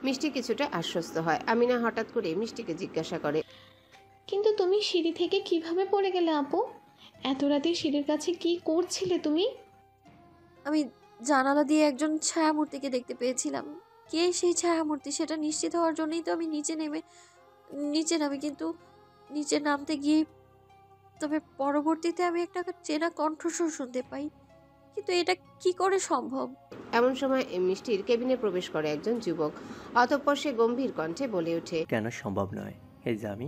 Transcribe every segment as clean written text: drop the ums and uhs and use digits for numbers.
মিষ্টি কিছুটা আশ্বস্ত হয়। আমিনা হঠাৎ করে মিষ্টিকে জিজ্ঞাসা করে, কিন্তু তুমি সিঁড়ি থেকে কিভাবে পড়ে গেলে আপু? এত রাতে সিঁড়ির কাছে কি করছিলে তুমি? আমি জানালা দিয়ে একজন ছায়ামূর্তিকে দেখতে পেয়েছিলাম। কে সেই ছায়ামূর্তি সেটা নিশ্চিত হওয়ার জন্যই তো আমি নিচে নামি, কিন্তু নিচে নামতে গিয়ে তবে পরবর্তীতে আমি একটা চেনা কণ্ঠস্বর শুনতে পাই। কিন্তু এটা কি করে সম্ভব? এমন সময় মিষ্টির কেবিনে প্রবেশ করে একজন যুবক। অতঃপর সে গম্ভীর কণ্ঠে বলে ওঠে, কেন সম্ভব নয়? এই যে আমি।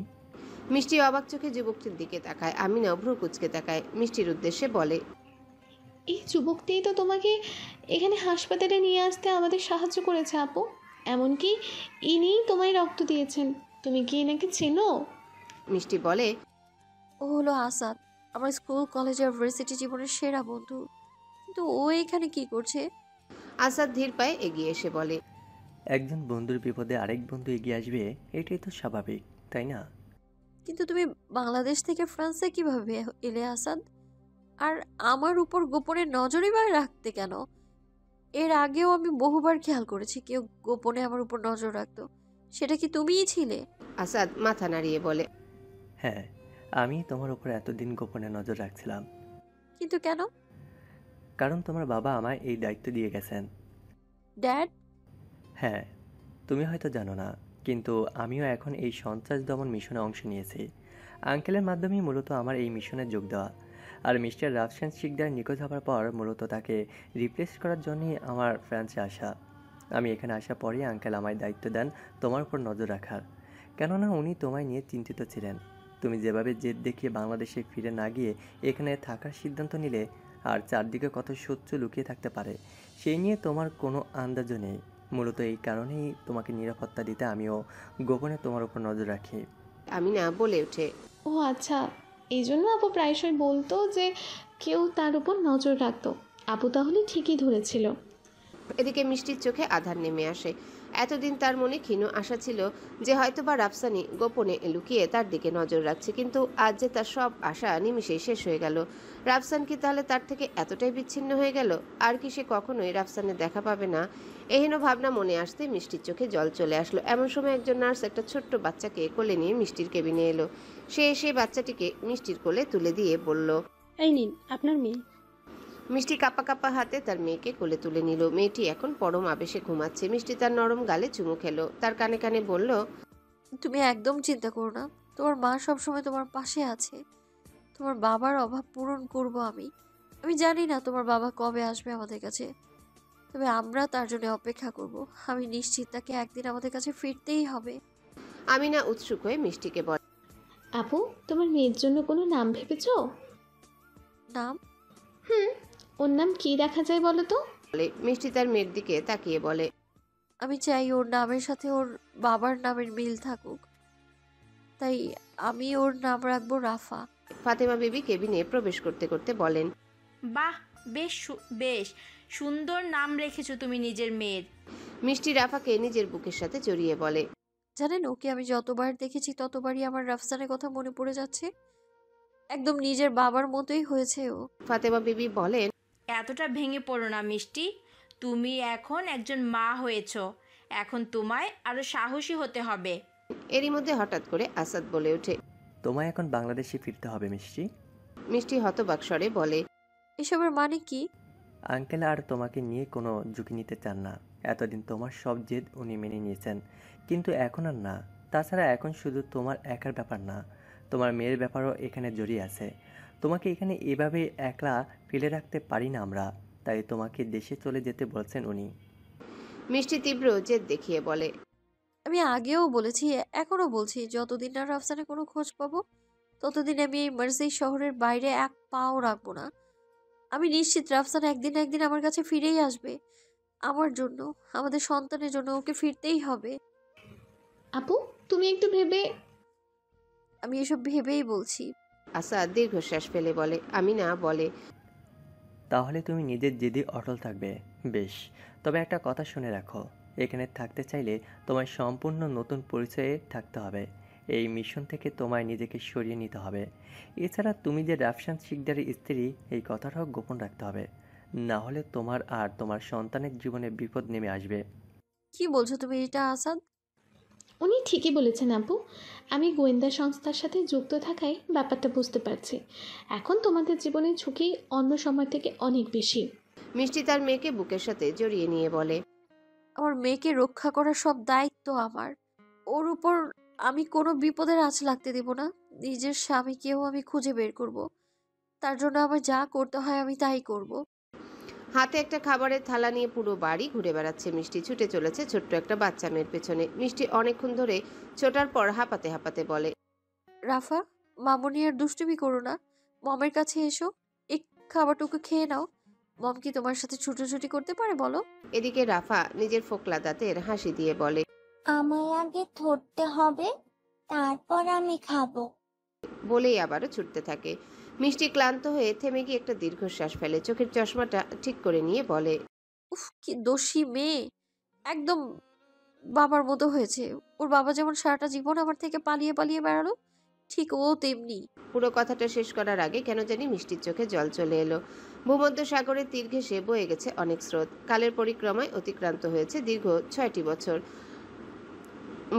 মিষ্টি অবাক চোখে যুবকটির দিকে তাকায়। আমিনাও ভ্রু কুঁচকে তাকায়। মিষ্টির উদ্দেশ্যে বলে, এই যুবকটিই তো তোমাকে এখানে হাসপাতালে নিয়ে আসতে আমাদের সাহায্য করেছে আপু। এমনকি ইনিই তোমায় রক্ত দিয়েছেন। তুমি কি এনাকে চেনো? মিষ্টি বলে, ও হলো আসাদ, আমার স্কুল কলেজ আর ভার্সিটি জীবনের সেরা বন্ধু। কিন্তু ও এখানে কি করছে? আসাদ ধীর পায়ে এগিয়ে এসে বলে, একজন বন্ধুর বিপদে আরেক বন্ধু এগিয়ে আসবে, এটাই তো স্বাভাবিক, তাই না? কিন্তু তুমি বাংলাদেশ থেকে ফ্রান্সে কিভাবে এলে আসাদ? আর আমার উপর গোপনে নজরই বা রাখতে কেন? এর আগেও আমি বহুবার খেয়াল করেছি কেউ গোপনে আমার উপর নজর রাখতো। সেটা কি তুমিই ছিলে? আসাদ মাথা নাড়িয়ে বলে, হ্যাঁ, আমি তোমার উপর এতদিন গোপনে নজর রাখছিলাম। কিন্তু কেন? কারণ তোমার বাবা আমায় এই দায়িত্ব দিয়ে গেছেন। ড্যাড? হ্যাঁ, তুমি হয়তো জানো না, কিন্তু আমিও এখন এই সন্ত্রাস দমন মিশনে অংশ নিয়েছি। আঙ্কেলের মাধ্যমেই মূলত আমার এই মিশনে যোগ দেওয়া। আর মিস্টার রাফসান শিকদার নিখোঁজ হওয়ার পর মূলত তাকে রিপ্লেস করার জন্যই আমার ফ্রান্সে আসা। আমি এখানে আসার পরেই আঙ্কেল আমায় দায়িত্ব দেন তোমার উপর নজর রাখার। কেননা উনি তোমায় নিয়ে চিন্তিত ছিলেন। তুমি যেভাবে জেদ দেখিয়ে বাংলাদেশে ফিরে না গিয়ে এখানে থাকার সিদ্ধান্ত নিলে, আর চারদিকে কত শত্রু লুকিয়ে থাকতে পারে সেই নিয়ে তোমার কোনো আন্দাজও নেই। মূলত এই কারণেই তোমাকে নিরাপত্তা দিতে আমিও গোপনে তোমার উপর নজর রাখি। আমিনা বলে ওঠে, ও আচ্ছা, এই জন্য আপু প্রায়শই বলতো যে কেউ তার উপর নজর রাখতো। আপু তাহলে ঠিকই ধরেছিল। এদিকে মিষ্টির চোখে আধার নেমে আসে। এতদিন তার মনে ক্ষীণ আশা ছিল যে হয়তোবা রাফসানি গোপনে লুকিয়ে তার দিকে নজর রাখছে, কিন্তু আজ যে তার সব আশা নিমিষেই শেষ হয়ে গেল। রাফসান কি তাহলে তার থেকে এতটাই বিচ্ছিন্ন হয়ে গেল? আর কি সে কখনোই রাফসানের দেখা পাবে না? এহেন ভাবনা মনে আসতে মিষ্টির চোখে জল চলে আসলো। এমন সময় একজন নার্স একটা ছোট্ট বাচ্চাকে কোলে নিয়ে মিষ্টির কেবিনে এলো। সে এসে বাচ্চাটিকে মিষ্টির কোলে তুলে দিয়ে বলল, এই নিন আপনার মেয়ে। মিষ্টি কাঁপা কাঁপা হাতে তার মেয়েকে কোলে তুলে নিল। মেয়েটি এখন পরম আবেশে ঘুমাচ্ছে। মিষ্টি তার নরম গালে চুমু খেলো, তার কানে কানে বলল, তুমি একদম চিন্তা করো না, তোমার মা সবসময় তোমার পাশে আছে। তোমার বাবার অভাব পূরণ করব আমি। আমি জানি না তোমার বাবা কবে আসবে আমাদের কাছে, তবে আমরা তার জন্য অপেক্ষা করব। আমি নিশ্চিত তাকে একদিন আমাদের কাছে ফিরতেই হবে। আমিনা উৎসুক হয়ে মিষ্টিকে বলে, আপু, তোমার মেয়ের জন্য কোনো নাম ভেবেছো? নাম? হুম, ওর নাম কি রাখা যায় বলো তো? মিষ্টি তার মেয়ের দিকে তাকিয়ে বলে, আমি চাই ওর নামের সাথে ওর বাবার নামের মিল থাকুক, তাই আমি ওর নাম রাখবো রাফা। ফাতেমা বিবি কেবিনে প্রবেশ করতে করতে বলেন, বাহ, বেশ সুন্দর নাম রেখেছো তুমি নিজের মেয়ের। মিষ্টি রাফাকে নিজের বুকের সাথে জড়িয়ে বলে, জানেন, ওকে আমি যতবার দেখেছি ততবারই আমার রাফসানের কথা মনে পড়ে যাচ্ছে। একদম নিজের বাবার মতোই হয়েছে ও। ফাতেমা বিবি বলেন, এতটা ভেঙে পড়ো না মিষ্টি, তুমি এখন একজন মা হয়েছো। এখন তোমায় আরো সাহসী হতে হবে। এরই মধ্যে হঠাৎ করে আসাদ বলে ওঠে, তোমায় এখন বাংলাদেশে ফিরতে হবে মিষ্টি। মিষ্টি হতবাক স্বরে বলে, এসবের মানে কি? আঙ্কেল আর তোমাকে নিয়ে কোনো ঝুঁকি নিতে চান না। এতদিন তোমার সব জেদ উনি মেনে নিয়েছেন, কিন্তু এখন আর না। তাছাড়া এখন শুধু তোমার একার ব্যাপার না, তোমার মেয়ের ব্যাপারও এখানে জড়িয়ে আছে। তোমাকে এখানে এভাবে একলা ফেলে রাখতে পারি না আমরা, তাই তোমাকে দেশে চলে যেতে বলছেন উনি। মিষ্টি তীব্র জেদ দেখিয়ে বলে, আমি আগেও বলেছি, এখনো বলছি, যতদিন না রাফসানের কোনো খোঁজ পাবো ততদিন আমি এই মার্সেই শহরের বাইরে এক পাও রাখবো না। আমি নিশ্চিত রাফসান একদিন না একদিন আমার কাছে ফিরেই আসবে। আমার জন্য, আমাদের সন্তানের জন্য ওকে ফিরতেই হবে। আপু, তুমি একটু ভেবে। আমি এসব ভেবেই বলছি। আসাদ দীর্ঘশ্বাস ফেলে বলে। আমিনা বলে, তাহলে তুমি নিজের জেদে অটল থাকবে। বেশ, তবে একটা কথা শুনে রাখো, এখানে থাকতে চাইলে তোমায় সম্পূর্ণ নতুন পরিচয়ে থাকতে হবে। এই মিশন থেকে তোমায় নিজেকে সরিয়ে নিতে হবে। এছাড়া তুমি যে রাফসান শিকদারের স্ত্রী এই কথাটাও গোপন রাখতে হবে, না হলে তোমার আর তোমার সন্তানের জীবনে বিপদ নেমে আসবে। কি বলছো তুমি এটা আসাদ? উনি ঠিকই বলেছেন আপু। আমি গোয়েন্দা সংস্থার সাথে যুক্ত থাকায় ব্যাপারটা বুঝতে পারছি। এখন তোমাদের জীবনের ঝুঁকি অন্য সময় থেকে অনেক বেশি। মিষ্টি তার মেয়েকে বুকের সাথে জড়িয়ে নিয়ে বলে। আমার মেয়েকে রক্ষা করার সব দায়িত্ব আমার। ওর উপর আমি কোনো বিপদের আঁচ লাগতে দেব না। নিজের স্বামীকেও আমি খুঁজে বের করব। তার জন্য আমার যা করতে হয় আমি তাই করব। হাতে একটা খাবারের থালা নিয়ে পুরো বাড়ি ঘুরে বেড়াচ্ছে মিষ্টি। ছুটে চলেছে ছোট্ট একটা বাচ্চা মেয়ের পেছনে। মিষ্টি অনেকক্ষণ ধরে ছোটার পর হাঁপাতে হাঁপাতে বলে। রাফা, মামুনি আর দুষ্টুমি করো না। মমের কাছে এসো, এই খাবারটুকু খেয়ে নাও। মম কি তোমার সাথে ছুটোছুটি করতে পারে বলো? এদিকে রাফা নিজের ফোকলা দাঁতের হাসি দিয়ে বলে। আমায় আগে ধরতে হবে, তারপর আমি খাবো। বলেই আবারও ছুটতে থাকে। মিষ্টি ক্লান্ত হয়ে থেমে গিয়ে একটা দীর্ঘশ্বাস ফেলে। চোখের চশমাটা ঠিক করে নিয়ে বলে। উফ, কি দোষী মেয়ে। একদম বাবার মতো হয়েছে। ওর বাবা যেমন সারাটা জীবন আমার থেকে পালিয়ে পালিয়ে বেড়ালো, ঠিক ও তেমনি। পুরো কথাটা শেষ করার আগে কেন জানি মিষ্টির চোখে জল চলে এলো। ভূমধ্য সাগরের তীর ঘেঁষে বয়ে গেছে অনেক স্রোত। কালের পরিক্রমায় অতিক্রান্ত হয়েছে দীর্ঘ 6টি বছর।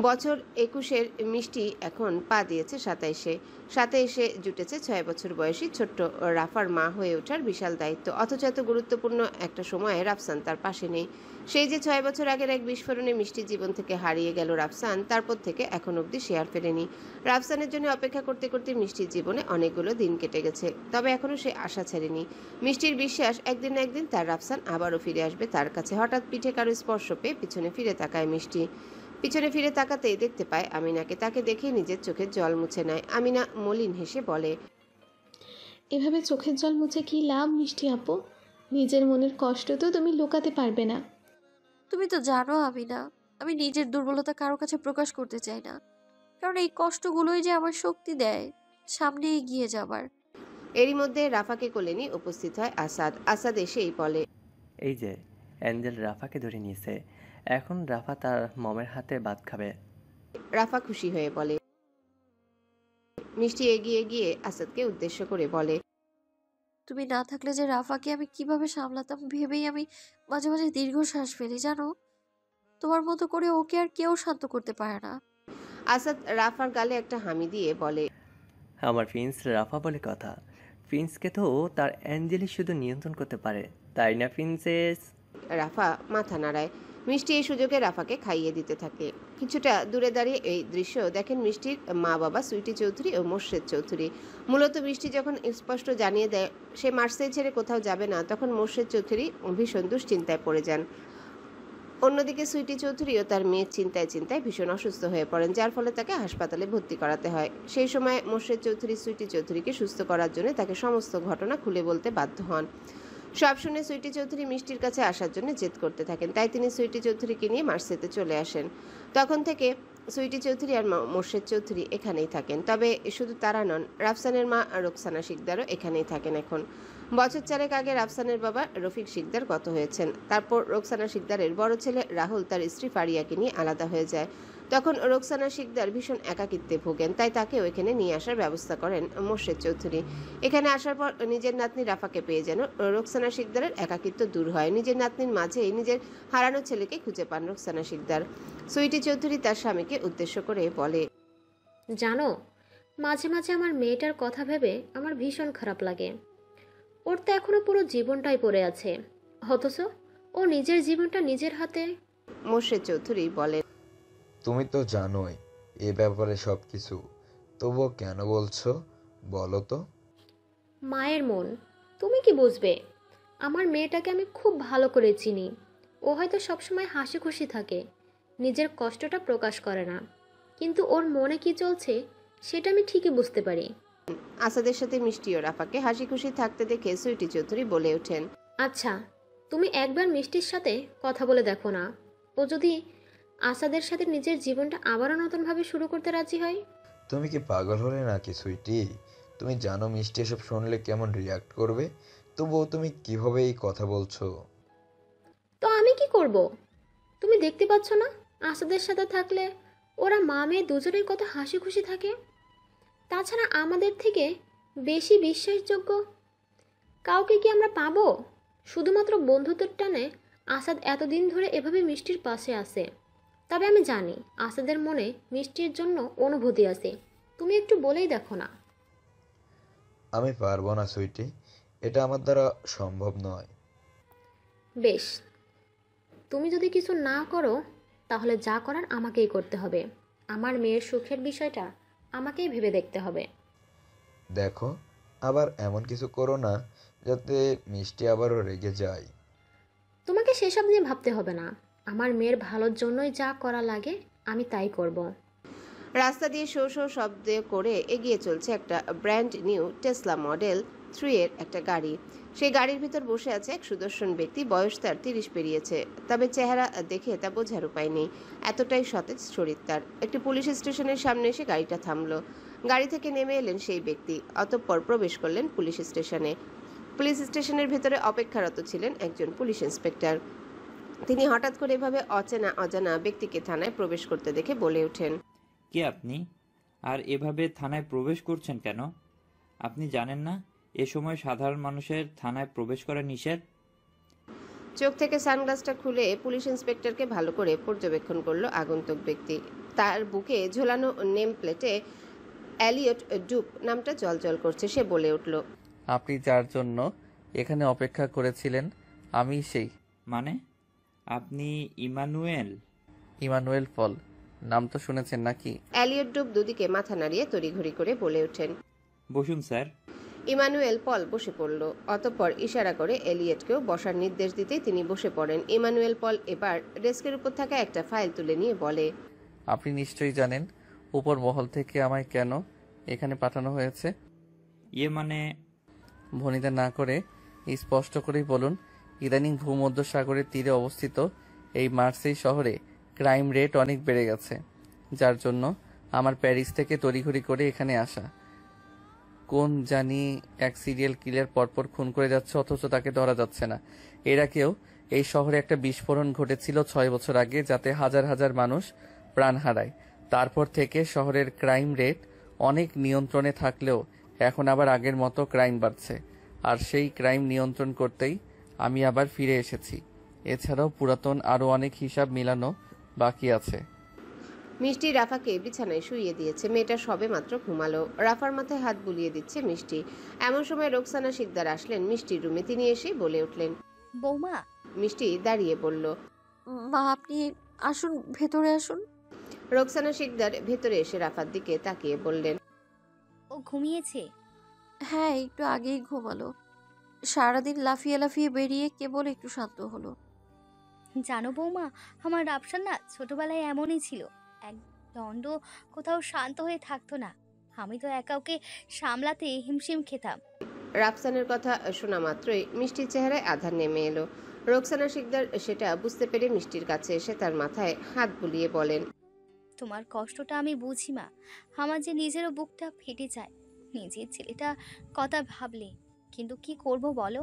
বছর 21-এর মিষ্টি এখন পা দিয়েছে 27-এ। সাথে এসে জুটেছে 6 বছর বয়সী ছোট্ট রাফার মা হয়ে ওঠার বিশাল দায়িত্ব। অথচ এত গুরুত্বপূর্ণ একটা সময়ে রাফসান তার পাশে নেই। সেই যে 6 বছর আগের এক বিস্ফোরণে মিষ্টির জীবন থেকে হারিয়ে গেল রাফসান, তারপর থেকে এখন অবধি সে আর ফেরেনি। রাফসানের জন্য অপেক্ষা করতে করতে মিষ্টির জীবনে অনেকগুলো দিন কেটে গেছে, তবে এখনও সে আশা ছাড়েনি। মিষ্টির বিশ্বাস একদিন না একদিন তার রাফসান আবারও ফিরে আসবে তার কাছে। হঠাৎ পিঠে কারো স্পর্শ পেয়ে পিছনে ফিরে তাকায় মিষ্টি। পিছনে ফিরে তাকাতেই দেখতে পায় আমিনাকে। তাকে দেখে নিজের চোখের জল মুছে নেয়। আমিনা মলিন হেসে বলে। এভাবে চোখের জল মুছে কি লাভ মিষ্টি আপু? নিজের মনের কষ্ট তো তুমি লুকাতে পারবে না। তুমি তো জানো আমি না, আমি নিজের দুর্বলতা কারো কাছে প্রকাশ করতে চাই না। কারণ এই কষ্টগুলোই যে আমার শক্তি দেয় সামনে এগিয়ে যাবার। এরই মধ্যে রাফাকে কোলে নিয়ে উপস্থিত হয় আসাদ। আসাদ এসেই বলে। এই যে অ্যাঞ্জেল রাফাকে ধরে নিয়েছে। এখন রাফা তার মমের হাতে ভাত খাবে। রাফা খুশি হয়ে বলে। মিষ্টি এগিয়ে গিয়ে আসাদকে উদ্দেশ্য করে বলে। তুমি না থাকলে যে রাফাকে আমি কিভাবে সামলাতাম ভেবেই আমি মাঝে মাঝে দীর্ঘশ্বাস ফেলি জানো। তোমার মতো করে ওকে আর কেউ শান্ত করতে পারে না। আসাদ রাফার গালে একটা হামি দিয়ে বলে। আমার প্রিন্স রাফা বলে কথা। প্রিন্সকে তো তার অ্যাঞ্জেলি শুধু নিয়ন্ত্রণ করতে পারে, তাই না প্রিন্সেস? রাফা মাথা নাড়ায়। মিষ্টি এই সুযোগে রাফাকে খাইয়ে দিতে থাকে। কিছুটা দূরে দাঁড়িয়ে এই দৃশ্য দেখেন মিষ্টির মা বাবা সুইটি চৌধুরী ও মোর্শেদ চৌধুরী। মূলত মিষ্টি যখন স্পষ্ট জানিয়ে দেয় সে মার্সেল ছেড়ে কোথাও যাবে না, তখন মোর্শেদ চৌধুরী ভীষণ দুশ্চিন্তায় পড়ে যান। অন্যদিকে সুইটি চৌধুরীও তার মেয়ের চিন্তায় চিন্তায় ভীষণ অসুস্থ হয়ে পড়েন, যার ফলে তাকে হাসপাতালে ভর্তি করাতে হয়। সেই সময় মোর্শেদ চৌধুরী সুইটি চৌধুরীকে সুস্থ করার জন্য তাকে সমস্ত ঘটনা খুলে বলতে বাধ্য হন। সব শুনে সুইটি চৌধুরী মিষ্টির কাছে আসার জন্য জেদ করতে থাকেন, তাই তিনি সুইটি চৌধুরীকে নিয়ে মার্সেতে চলে আসেন। তখন থেকে সুইটি চৌধুরী আর মোর্শেদ চৌধুরী এখানেই থাকেন। তবে শুধু তারা নন, রাফসানের মা রোকসানা শিকদারও এখানেই থাকেন এখন। বছর 4 আগে রাফসানের বাবা রফিক শিকদার গত হয়েছেন। তারপর রোকসানা শিকদারের বড় ছেলে রাহুল তার স্ত্রী ফারিয়াকে নিয়ে আলাদা হয়ে যায়। তখন রোকসানা শিকদার ভীষণ একাকিত্বে ভোগেন, তাই তাকেও এখানে নিয়ে আসার ব্যবস্থা করেন মোর্শেদ চৌধুরী। এখানে আসার পর নিজের নাতনি রাফাকে পেয়ে যেন রোকসানা শিকদারের একাকিত্ব দূর হয়। নিজের নাতনির মাঝেই নিজের হারানো ছেলেকে খুঁজে পান রোকসানা শিকদার। সুইটি চৌধুরী তার স্বামীকে উদ্দেশ্য করে বলে। জানো, মাঝে মাঝে আমার মেয়েটার কথা ভেবে আমার ভীষণ খারাপ লাগে। ওর তো এখনো পুরো জীবনটাই পড়ে আছে, অথচ ও নিজের জীবনটা নিজের হাতে। মোর্শেদ চৌধুরী বলে। তুমি তো জানোই এ ব্যাপারে সব কিছু, তবুও কেন বলছো বলো তো? মায়ের মন, তুমি কি বুঝবে? আমার মেয়েটাকে আমি খুব ভালো করে চিনি। ও হয়তো সবসময় হাসি খুশি থাকে, নিজের কষ্টটা প্রকাশ করে না, কিন্তু ওর মনে কি চলছে সেটা আমি ঠিকই বুঝতে পারি। আসাদের সাথে মিষ্টি ও রাফাকে হাসি খুশি থাকতে দেখে সুইটি চৌধুরী বলে ওঠেন। আচ্ছা, তুমি একবার মিষ্টির সাথে কথা বলে দেখো না, ও যদি আসাদের সাথে নিজের জীবনটা আবারও নতুনভাবে শুরু করতে রাজি হয়। তুমি কি পাগল হলে নাকি সুইটি? তুমি জানো মিষ্টি এসব শুনলে কেমন রিয়াক্ট করবে, তবুও তুমি কিভাবে এই কথা বলছো? তো আমি কি করব? তুমি দেখতে পাচ্ছ না আসাদের সাথে থাকলে ওরা মা মেয়ে দুজনেই কত হাসি খুশি থাকে। তাছাড়া আমাদের থেকে বেশি বিশ্বাসযোগ্য কাউকে কি আমরা পাবো? শুধুমাত্র বন্ধুত্বের টানে আসাদ এতদিন ধরে এভাবে মিষ্টির পাশে আছে। তবে আমি জানি আসাদের মনে মিষ্টির জন্য অনুভূতি আছে। তুমি একটু বলেই দেখো না। আমি পারবো না সুইটি, এটা আমার দ্বারা সম্ভব নয়। বেশ, তুমি যদি কিছু না করো তাহলে যা করার আমাকেই করতে হবে। আমার মেয়ের সুখের বিষয়টা আমাকেই ভেবে দেখতে হবে। দেখো, আবার এমন কিছু করো না যাতে মিষ্টি আবারও রেগে যায়। তোমাকে সেসব নিয়ে ভাবতে হবে না। আমার মেয়ের ভালোর জন্যই যা করা লাগে আমি তাই করব। রাস্তা দিয়ে শো শো শব্দ করে এগিয়ে চলছে একটা ব্র্যান্ড নিউ টেসলা মডেল 3 এর একটা গাড়ি। সেই গাড়ির ভিতর বসে আছে এক সুদর্শন ব্যক্তি। বয়স তার 30 পেরিয়েছে, তবে চেহারা দেখে তা বোঝার উপায় নেই, এতটাই সতেজ শরীর তার। একটি পুলিশ স্টেশনের সামনে এসে গাড়িটা থামলো। গাড়ি থেকে নেমে এলেন সেই ব্যক্তি, অতঃপর প্রবেশ করলেন পুলিশ স্টেশনে। পুলিশ স্টেশনের ভেতরে অপেক্ষারত ছিলেন একজন পুলিশ ইন্সপেক্টর। তিনি হঠাৎ করে এভাবে অচেনা অজানা ব্যক্তিকে থানায় প্রবেশ করতে দেখে বলে ওঠেন, কে আপনি? আর এভাবে থানায় প্রবেশ করছেন কেন? আপনি জানেন না এ সময় সাধারণ মানুষের থানায় প্রবেশ করা নিষেধ? চোখ থেকে সানগ্লাসটা খুলে পুলিশ ইন্সপেক্টরকে ভালো করে পর্যবেক্ষণ করলো আগন্তুক ব্যক্তি। তার বুকে ঝোলানো নেম প্লেটে এলিয়ট ডুপ নামটা জলজল করছে। সে বলে উঠল, আপনি যার জন্য এখানে অপেক্ষা করেছিলেন আমি সেই। মানে আপনি ইমানুয়েল? ইমানুয়েল পল, নাম তো শুনেছেন নাকি? এলিয়ট ডুপ দুদিকে মাথা নাড়িয়ে তড়িঘড়ি করে বলে ওঠেন, বসুন স্যার। ইমানুয়েল পল বসে পড়ল। অতঃপর ইশারা করে এলিয়টকেও বসার নির্দেশ দিতেই তিনি বসে পড়েন। ইমানুয়েল পল এবার ডেস্কের উপর থাকা একটা ফাইল তুলে নিয়ে বলে, আপনি নিশ্চয়ই জানেন উপর মহল থেকে আমায় কেন এখানে পাঠানো হয়েছে। মানে? ভনিতা না করে স্পষ্ট করেই বলুন। ইদানিং ভূমধ্যসাগরের তীরে অবস্থিত এই মার্সেই শহরে ক্রাইম রেট অনেক বেড়ে গেছে, যার জন্য আমার প্যারিস থেকে তড়িঘড়ি করে এখানে আসা। কোন জানি এক সিরিয়াল কিলার পরপর খুন করে যাচ্ছে, অথচ তাকে ধরা যাচ্ছে না। এর আগেও এই শহরে একটা বিস্ফোরণ ঘটেছিল 6 বছর আগে, যাতে হাজার হাজার মানুষ প্রাণ হারায়। তারপর থেকে শহরের ক্রাইম রেট অনেক নিয়ন্ত্রণে থাকলেও এখন আবার আগের মতো ক্রাইম বাড়ছে। আর সেই ক্রাইম নিয়ন্ত্রণ করতেই আমি আবার ফিরে এসেছি। এছাড়াও পুরাতন আরও অনেক হিসাব মিলানো বাকি আছে। মিষ্টি রাফাকে বিছানায় শুইয়ে দিয়েছে। মেয়েটা সবে মাত্র ঘুমালো। রাফার মাথায় হাত বুলিয়ে দিচ্ছে মিষ্টি। এমন সময় রোকসানা শিকদার আসলেন মিষ্টির রুমে। তিনি এসেই বলে উঠলেন, বৌমা। মিষ্টি দাঁড়িয়ে বলল, মা আপনি আসুন, ভেতরে আসুন। রোকসানা শিকদার ভেতরে এসে রাফার দিকে তাকিয়ে বললেন, ও ঘুমিয়েছে? হ্যাঁ, একটু আগেই ঘুমালো। সারাদিন লাফিয়ে লাফিয়ে বেরিয়ে কেবল একটু শান্ত হলো। জানো বৌমা, আমার রাফসান না ছোটবেলায় এমনই ছিল। এক দণ্ড কোথাও শান্ত হয়ে থাকতো না। আমি তো একা ওকে সামলাতে হিমশিম খেতাম। রাফসানের কথা শোনা মাত্রই মিষ্টির চেহারায় আধার নেমে এলো। রোকসানা শিকদার সেটা বুঝতে পেরে মিষ্টির কাছে এসে তার মাথায় হাত বুলিয়ে বলেন, তোমার কষ্টটা আমি বুঝি মা। আমার যে নিজেরও বুকটা ফেটে যায় নিজের ছেলেটা কথা ভাবলে। কিন্তু কি করব বলো,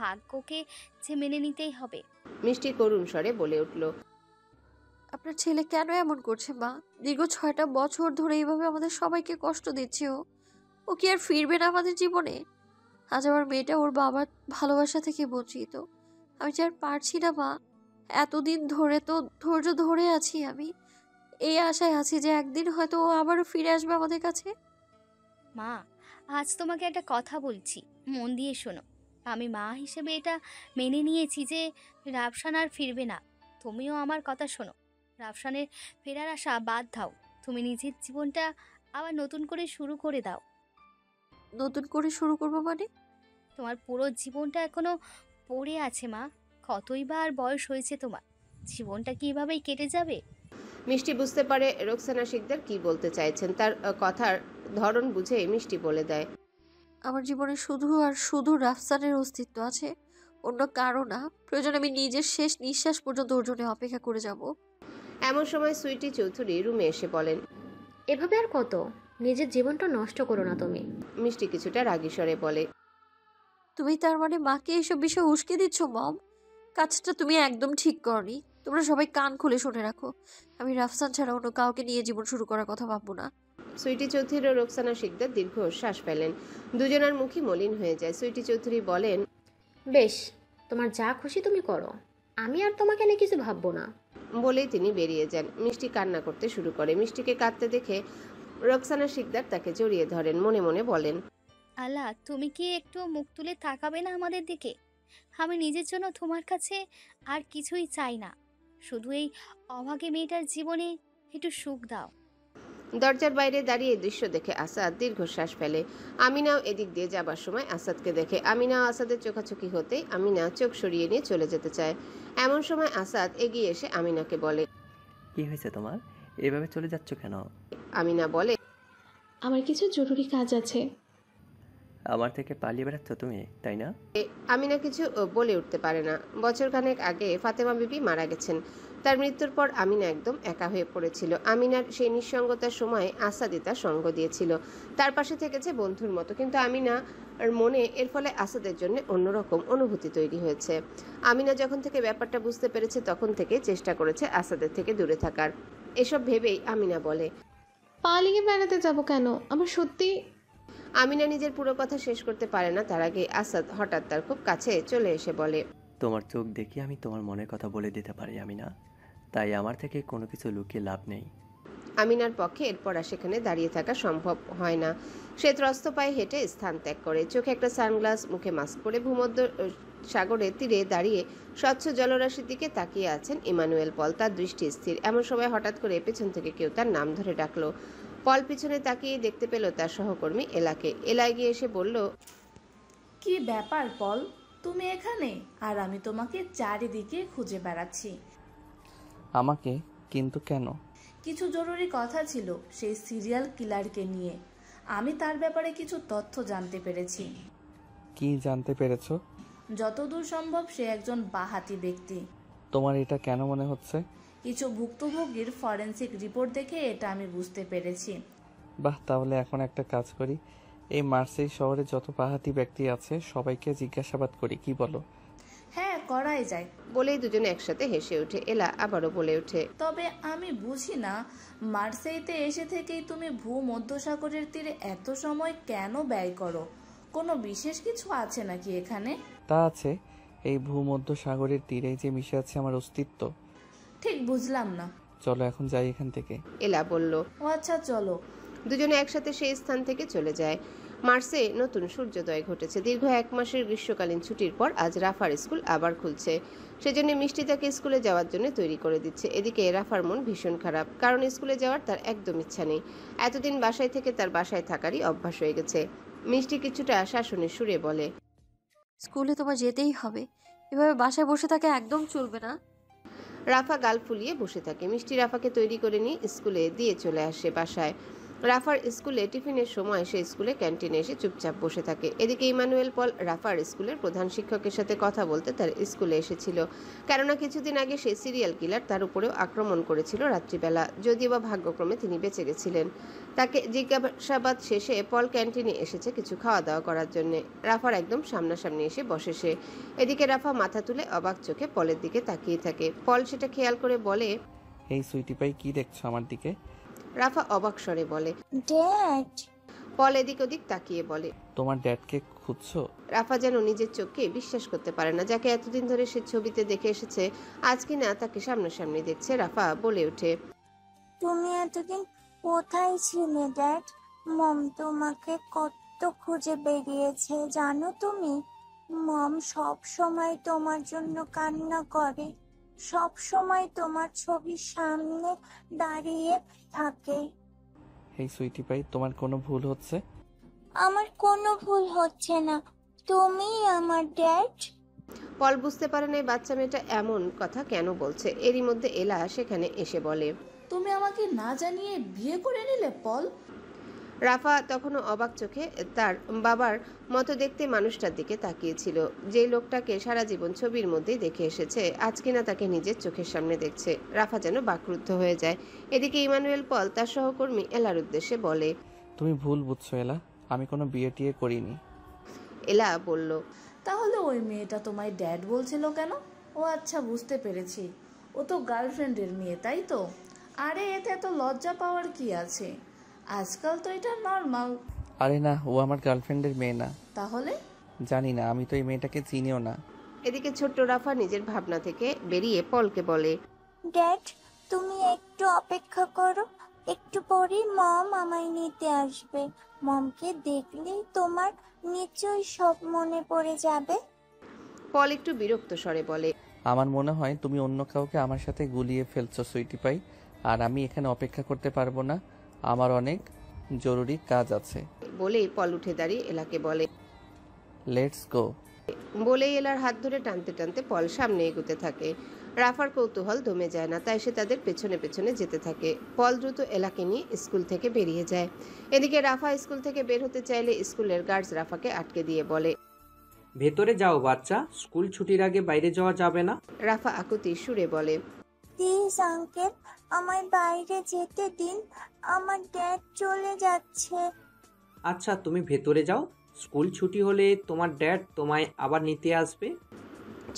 ভাগ্যকে যে মেনে নিতেই হবে। মিষ্টি করুণ স্বরে বলে উঠল, আপনার ছেলে কেন এমন করছে মা? দীর্ঘ 6টা বছর ধরে এইভাবে আমাদের সবাইকে কষ্ট দিচ্ছে। ও কি আর ফিরবে না আমাদের জীবনে? আজ আমার মেয়েটা ওর বাবার ভালোবাসা থেকে বঞ্চিত। আমি যে আর পারছি না মা। এতদিন ধরে তো ধৈর্য ধরে আছি আমি। এই আশায় আছি যে একদিন হয়তো ও আবারও ফিরে আসবে আমাদের কাছে। মা, আজ তোমাকে একটা কথা বলছি, মন দিয়ে শোনো। আমি মা হিসেবে এটা মেনে নিয়েছি যে রাফসান আর ফিরবে না। তুমিও আমার কথা শোনো। রাফসানের ফেরার আশা বাদ দাও। তুমি নিজের জীবনটা আবার নতুন করে শুরু করে দাও। নতুন করে শুরু করবো মানে? তোমার পুরো জীবনটা এখনো পড়ে আছে মা। কতই বা আর বয়স হয়েছে তোমার? জীবনটা কি এভাবেই কেটে যাবে? মিষ্টি বুঝতে পারে রোকসানা শিকদার কি বলতে চাইছেন। তার কথার ধরন বুঝে মিষ্টি বলে দেয়, আমার জীবনে শুধু আর শুধু রাফসানের অস্তিত্ব আছে, অন্য কারো না। প্রয়োজন আমি নিজের শেষ নিঃশ্বাস পর্যন্ত ওর জন্য অপেক্ষা করে যাব। এমন সময় সুইটি চৌধুরী রুমে এসে বলেন, এভাবে আর কত? নিজের জীবনটা নষ্ট করো না তুমি। মিষ্টি কিছুটা রাগী স্বরে বলে, তুমি তার মানে মাকে এইসব বিষয় উস্কে দিচ্ছ মম? কাজটা তুমি একদম ঠিক করনি। তোমরা সবাই কান খুলে শুনে রাখো, আমি রাফসান ছাড়া অন্য কাউকে নিয়ে জীবন শুরু করার কথা ভাববো না। সুইটি চৌধুরী ও রোকসানা শিকদার দীর্ঘ শ্বাস ফেলেন। দুজনের মুখই মলিন হয়ে যায়। সুইটি চৌধুরী বলেন, বেশ, তোমার যা খুশি তুমি করো, আমি আর তোমাকে নিয়ে কিছু ভাববো না। বলেই তিনি বেরিয়ে যান। মিষ্টি কান্না করতে শুরু করে। মিষ্টিকে কাঁদতে দেখে রোকসানা শিকদার তাকে জড়িয়ে ধরেন, মনে মনে বলেন, আল্লাহ, তুমি কি একটু মুখ তুলে তাকাবে না আমাদের দিকে? আমি নিজের জন্য তোমার কাছে আর কিছুই চাই না, শুধু এই অভাগী মেয়েটার জীবনে একটু সুখ দাও। দরজার বাইরে দাঁড়িয়ে দৃশ্য দেখে আসাদ দীর্ঘশ্বাস ফেলে। আমিনাও এদিক দিয়ে যাবার সময় আসাদকে দেখে। আমিনাও আসাদের চোখাচোখি হতেই আমিনা চোখ সরিয়ে নিয়ে চলে যেতে চায়। এমন সময় আসাদ এগিয়ে এসে আমিনাকে বলে, কি হয়েছে তোমার? এভাবে চলে যাচ্ছ কেন? আমিনা বলে, আমার কিছু জরুরি কাজ আছে। আমার থেকে পালিয়ে বেড়াচ্ছ তুমি, তাই না? আমিনা কিছু বলে উঠতে পারে না। বছরখানেক আগে ফাতেমা বিবি মারা গেছেন। তার মৃত্যুর পর আমিনা একদম একা হয়ে পড়েছিল। আমিনার সেই নিঃসঙ্গতার সময় আসাদই তার সঙ্গ দিয়েছিল, তার পাশে থেকেছে বন্ধুর মতো। কিন্তু আমিনার মনে এর ফলে আসাদের জন্য অন্যরকম অনুভূতি তৈরি হয়েছে। আমিনা যখন থেকে ব্যাপারটা বুঝতে পেরেছে তখন থেকে চেষ্টা করেছে আসাদের থেকে দূরে থাকার। এসব ভেবেই আমিনা বলে, পালিয়ে বেড়াতে যাব কেন? আমার সত্যি। আমিনা নিজের পুরো কথা শেষ করতে পারে না, তার আগে আসাদ হঠাৎ তার খুব কাছে চলে এসে বলে, তোমার চোখ দেখে আমি তোমার মনের কথা বলে দিতে পারি আমিনা, তাই আমার থেকে কোনো কিছু লুকিয়ে লাভ নেই। আমিনার পক্ষে এরপর আর সেখানে দাঁড়িয়ে থাকা সম্ভব হয় না। সে ত্রস্ত পায়ে হেঁটে স্থান ত্যাগ করে। চোখে একটা সানগ্লাস, মুখে মাস্ক পরে ভূমধ্য সাগরের তীরে দাঁড়িয়ে স্বচ্ছ জলরাশির দিকে তাকিয়ে আছেন ইমানুয়েল পল। তার দৃষ্টি স্থির। এমন সময় হঠাৎ করে পেছন থেকে কেউ তার নাম ধরে ডাকলো। পল পিছনে তাকিয়ে দেখতে পেল তার সহকর্মী এলাকে। এলা এগিয়ে এসে বলল, কি ব্যাপার পল, তুমি এখানে? আর আমি তোমাকে চারিদিকে খুঁজে বেড়াচ্ছি। আমাকে? কিন্তু কেন? কিছু জরুরি কথা ছিল সেই সিরিয়াল কিলারকে নিয়ে। আমি তার ব্যাপারে কিছু তথ্য জানতে পেরেছি। কি জানতে পেরেছো? যতদূর সম্ভব সে একজন বাহাতি ব্যক্তি। তোমার এটা কেন মনে হচ্ছে? কিছু ভুক্তভোগীর ফরেনসিক রিপোর্ট দেখে এটা আমি বুঝতে পেরেছি। বাহ, তাহলে এখন একটা কাজ করি, এই মার্সেই শহরে যত বাহাতি ব্যক্তি আছে সবাইকে জিজ্ঞাসাবাদ করি, কি বলো? হ্যাঁ, করাই যায়। বলেই দুজনে একসাথে হেসে ওঠে। এলা আবারও বলে ওঠে, তবে আমি বুঝি না, মার্সেইতে এসে থেকেই তুমি ভূমধ্যসাগরের তীরে এত সময় কেন ব্যয় করো? কোনো বিশেষ কিছু আছে নাকি এখানে? তা আছে, এই ভূমধ্য সাগরের তীরে যে মিশে আছে আমার অস্তিত্ব। ঠিক বুঝলাম না। চলো এখন যাই এখান থেকে। এলা বলল। ও আচ্ছা, চলো। দুজনে একসাথে সেই স্থান থেকে চলে যায়। মার্সে নতুন সূর্যোদয় ঘটেছে। দীর্ঘ 1 মাসের গ্রীষ্মকালীন ছুটির পর আজ রাফার স্কুল আবার খুলছে। সেজন্য মিষ্টি তাকে স্কুলে যাওয়ার জন্য তৈরি করে দিচ্ছে। এদিকে রাফার মন ভীষণ খারাপ, কারণ স্কুলে যাওয়ার তার একদম ইচ্ছা নেই। এতদিন বাসায় থেকে তার বাসায় থাকারই অভ্যাস হয়ে গেছে। মিষ্টি কিছুটা শাসনের সুরে বলে, স্কুলে তোমার যেতেই হবে, এভাবে বাসায় বসে থাকা একদম চলবে না। রাফা গাল ফুলিয়ে বসে থাকে। মিষ্টি রাফাকে তৈরি করে নিয়ে স্কুলে দিয়ে চলে আসে বাসায়। রাফার স্কুলে টিফিনের সময় সে স্কুলে ক্যান্টিনে এসে চুপচাপ বসে থাকে। এদিকে ইমানুয়েল পল রাফার স্কুলের প্রধান শিক্ষকের সাথে কথা বলতে তার স্কুলে এসেছিল, কেননা কিছুদিন আগে সেই সিরিয়াল কিলার তার উপরেও আক্রমণ করেছিল রাত্রিবেলা। যদিও বা ভাগ্যক্রমে তিনি বেঁচে গেছিলেন। তাকে জিজ্ঞাসাবাদ শেষে পল ক্যান্টিনে এসেছে কিছু খাওয়া দাওয়া করার জন্য। রাফার একদম সামনাসামনি এসে বসে সে। এদিকে রাফা মাথা তুলে অবাক চোখে পলের দিকে তাকিয়ে থাকে। পল সেটা খেয়াল করে বলে, এই সুইটি পাই, কি দেখছো আমার দিকে? রাফা অবাক স্বরে বলে, ড্যাড। পল এদিক ওদিক তাকিয়ে বলে, তোমার ড্যাডকে খুঁজছো? রাফা যেন নিজের চোখকে বিশ্বাস করতে পারে না। যাকে এতদিন ধরে সে ছবিতে দেখে এসেছে, আজ কিনা তাকে সামনাসামনি দেখছে। রাফা বলে ওঠে, তুমি এতদিন কোথায় ছিলে ড্যাড? মম তোমাকে কত খুঁজে বেরিয়েছে জানো তুমি? মম সব সময় তোমার জন্য কান্না করে, সব সময় তোমার ছবির সামনে দাঁড়িয়ে থাকে। এই সুইটি পাই, তোমার কোনো ভুল হচ্ছে। আমার কোনো ভুল হচ্ছে না, তুমি আমার ড্যাড। পল বুঝতে পারে না এই বাচ্চা মেয়েটা এমন কথা কেন বলছে। এরই মধ্যে এলা সেখানে এসে বলে, তুমি আমাকে না জানিয়ে বিয়ে করে নিলে পল? রাফা তখনও অবাক চোখে তার বাবার মতো দেখতে মানুষটার দিকে তাকিয়েছিল, যে লোকটাকে সারা জীবন ছবির মধ্যেই দেখে এসেছে, আজ কিনা তাকে নিজের চোখের সামনে দেখছে। রাফা যেন বাকরুদ্ধ হয়ে যায়। এদিকে ইমানুয়েল পল তার সহকর্মী এলার উদ্দেশ্যে বলে, তুমি ভুল বুঝছো এলা, আমি কোনো বিয়ে টিয়ে করিনি। এলা বলল, তাহলে ওই মেয়েটা তোমায় ড্যাড বলছিল কেন? ও আচ্ছা, বুঝতে পেরেছি, ও তো গার্লফ্রেন্ডের মেয়ে, তাই তো? আরে এতে এত লজ্জা পাওয়ার কি আছে? আজকাল তো এটা নর্মাল। আরে না, ও আমার গার্লফ্রেন্ডের মেয়ে না। তাহলে? জানি না, আমি তো এই মেয়েটাকে চিনিও না। এদিকে ছোট্ট রাফা নিজের ভাবনা থেকে বেরিয়ে পলকে বলে, ড্যাড, তুমি একটু অপেক্ষা করো, একটু পরেই মম আমায় নিতে আসবে। মমকে দেখলেই তোমার নিশ্চয়ই সব মনে পড়ে যাবে। পল একটু বিরক্ত স্বরে বলে, আমার মনে হয় তুমি অন্য কাউকে আমার সাথে গুলিয়ে ফেলছো সুইটি পাই, আর আমি এখানে অপেক্ষা করতে পারবো না, আমার অনেক জরুরি কাজ আছে। বলেই পল উঠে দাঁড়িয়ে এলাকে বলে। Let's go. বলেই এলার হাত ধরে টানতে টানতে পল সামনে এগোতে থাকে। রাফার কৌতূহল দমে যায় না, তাই সে তাদের পেছনে পেছনে যেতে থাকে। পল দ্রুত এলাকে নিয়ে স্কুল থেকে বেরিয়ে যায়। এদিকে রাফা স্কুল থেকে বের হতে চাইলে স্কুলের গার্ডস রাফাকে আটকে দিয়ে বলে, ভেতরে যাও বাচ্চা, স্কুল ছুটির আগে বাইরে যাওয়া যাবে না। রাফা আকুতি সুরে বলে, প্লিজ আঙ্কেল, আমায় বাইরে যেতে দিন, আমার ড্যাড চলে যাচ্ছে। আচ্ছা তুমি ভেতরে যাও, স্কুল ছুটি হলে তোমার ড্যাড তোমায় আবার নিতে আসবে।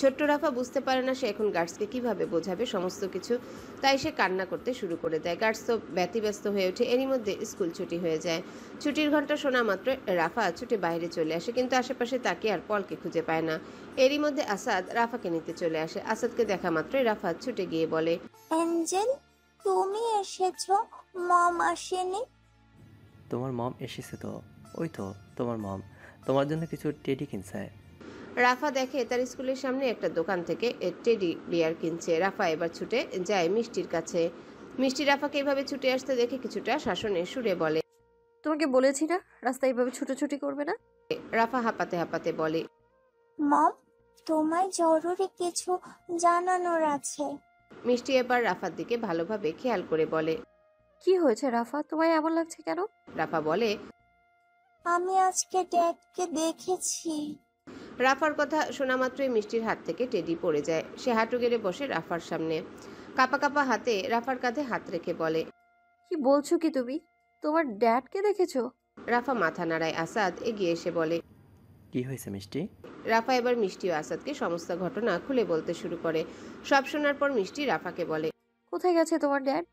ছোট্ট রাফা বুঝতে পারে না সে এখন গার্ডসকে কিভাবে বোঝাবে সমস্ত কিছু, তাই সে কান্না করতে শুরু করে দেয়। গার্ডস তো ব্যতিব্যস্ত হয়ে ওঠে। এরই মধ্যে স্কুল ছুটি হয়ে যায়। ছুটির ঘন্টা শোনা মাত্র রাফা ছুটে বাইরে চলে আসে, কিন্তু আশেপাশে তাকিয়ে আর পলকে খুঁজে পায় না। এরই মধ্যে আসাদ রাফাকে নিতে চলে আসে। আসাদকে দেখা মাত্রই রাফা ছুটে গিয়ে বলে, অ্যাঞ্জেল, তুমি এসেছো, মম আসেনি? তোমার মম এসেছে তো, ওই তো তোমার মম তোমার জন্য কিছু টেডি কিনছে। রাফা দেখে তার স্কুলের সামনে একটা দোকান থেকে টেডি বিয়ার কিনছে। রাফা এবার ছুটে যায় মিষ্টির কাছে। মিষ্টি রাফাকে এভাবে ছুটে আসতে দেখে কিছুটা শাসনের সুরে বলে, তোমাকে বলেছি না রাস্তায় এইভাবে ছুটোছুটি করবে না। রাফা হাঁপাতে হাঁপাতে বলে, মম, তোমায় জরুরি কিছু জানানোর আছে। মিষ্টি এবার রাফার দিকে ভালোভাবে খেয়াল করে বলে, কি হয়েছে রাফা, তোমায় এমন লাগছে কেন? রাফা বলে, আমি আজকে ড্যাডকে দেখেছি। রাফার কথা শোনা মাত্রই মিষ্টির হাত থেকে টেডি পড়ে যায়। সে হাঁটু গেড়ে বসে রাফার সামনে, কাপা কাপা হাতে রাফার কাঁধে হাত রেখে বলে, কি বলছো কি তুমি? তোমার ড্যাডকে দেখেছো? রাফা মাথা নাড়ায়। আসাদ এগিয়ে এসে বলে, কি হয়েছে মিষ্টি? রাফা এবার মিষ্টি ও আসাদকে সমস্ত ঘটনা খুলে বলতে শুরু করে। সব শোনার পর মিষ্টি রাফাকে বলে, কোথায় গেছে তোমার ড্যাড?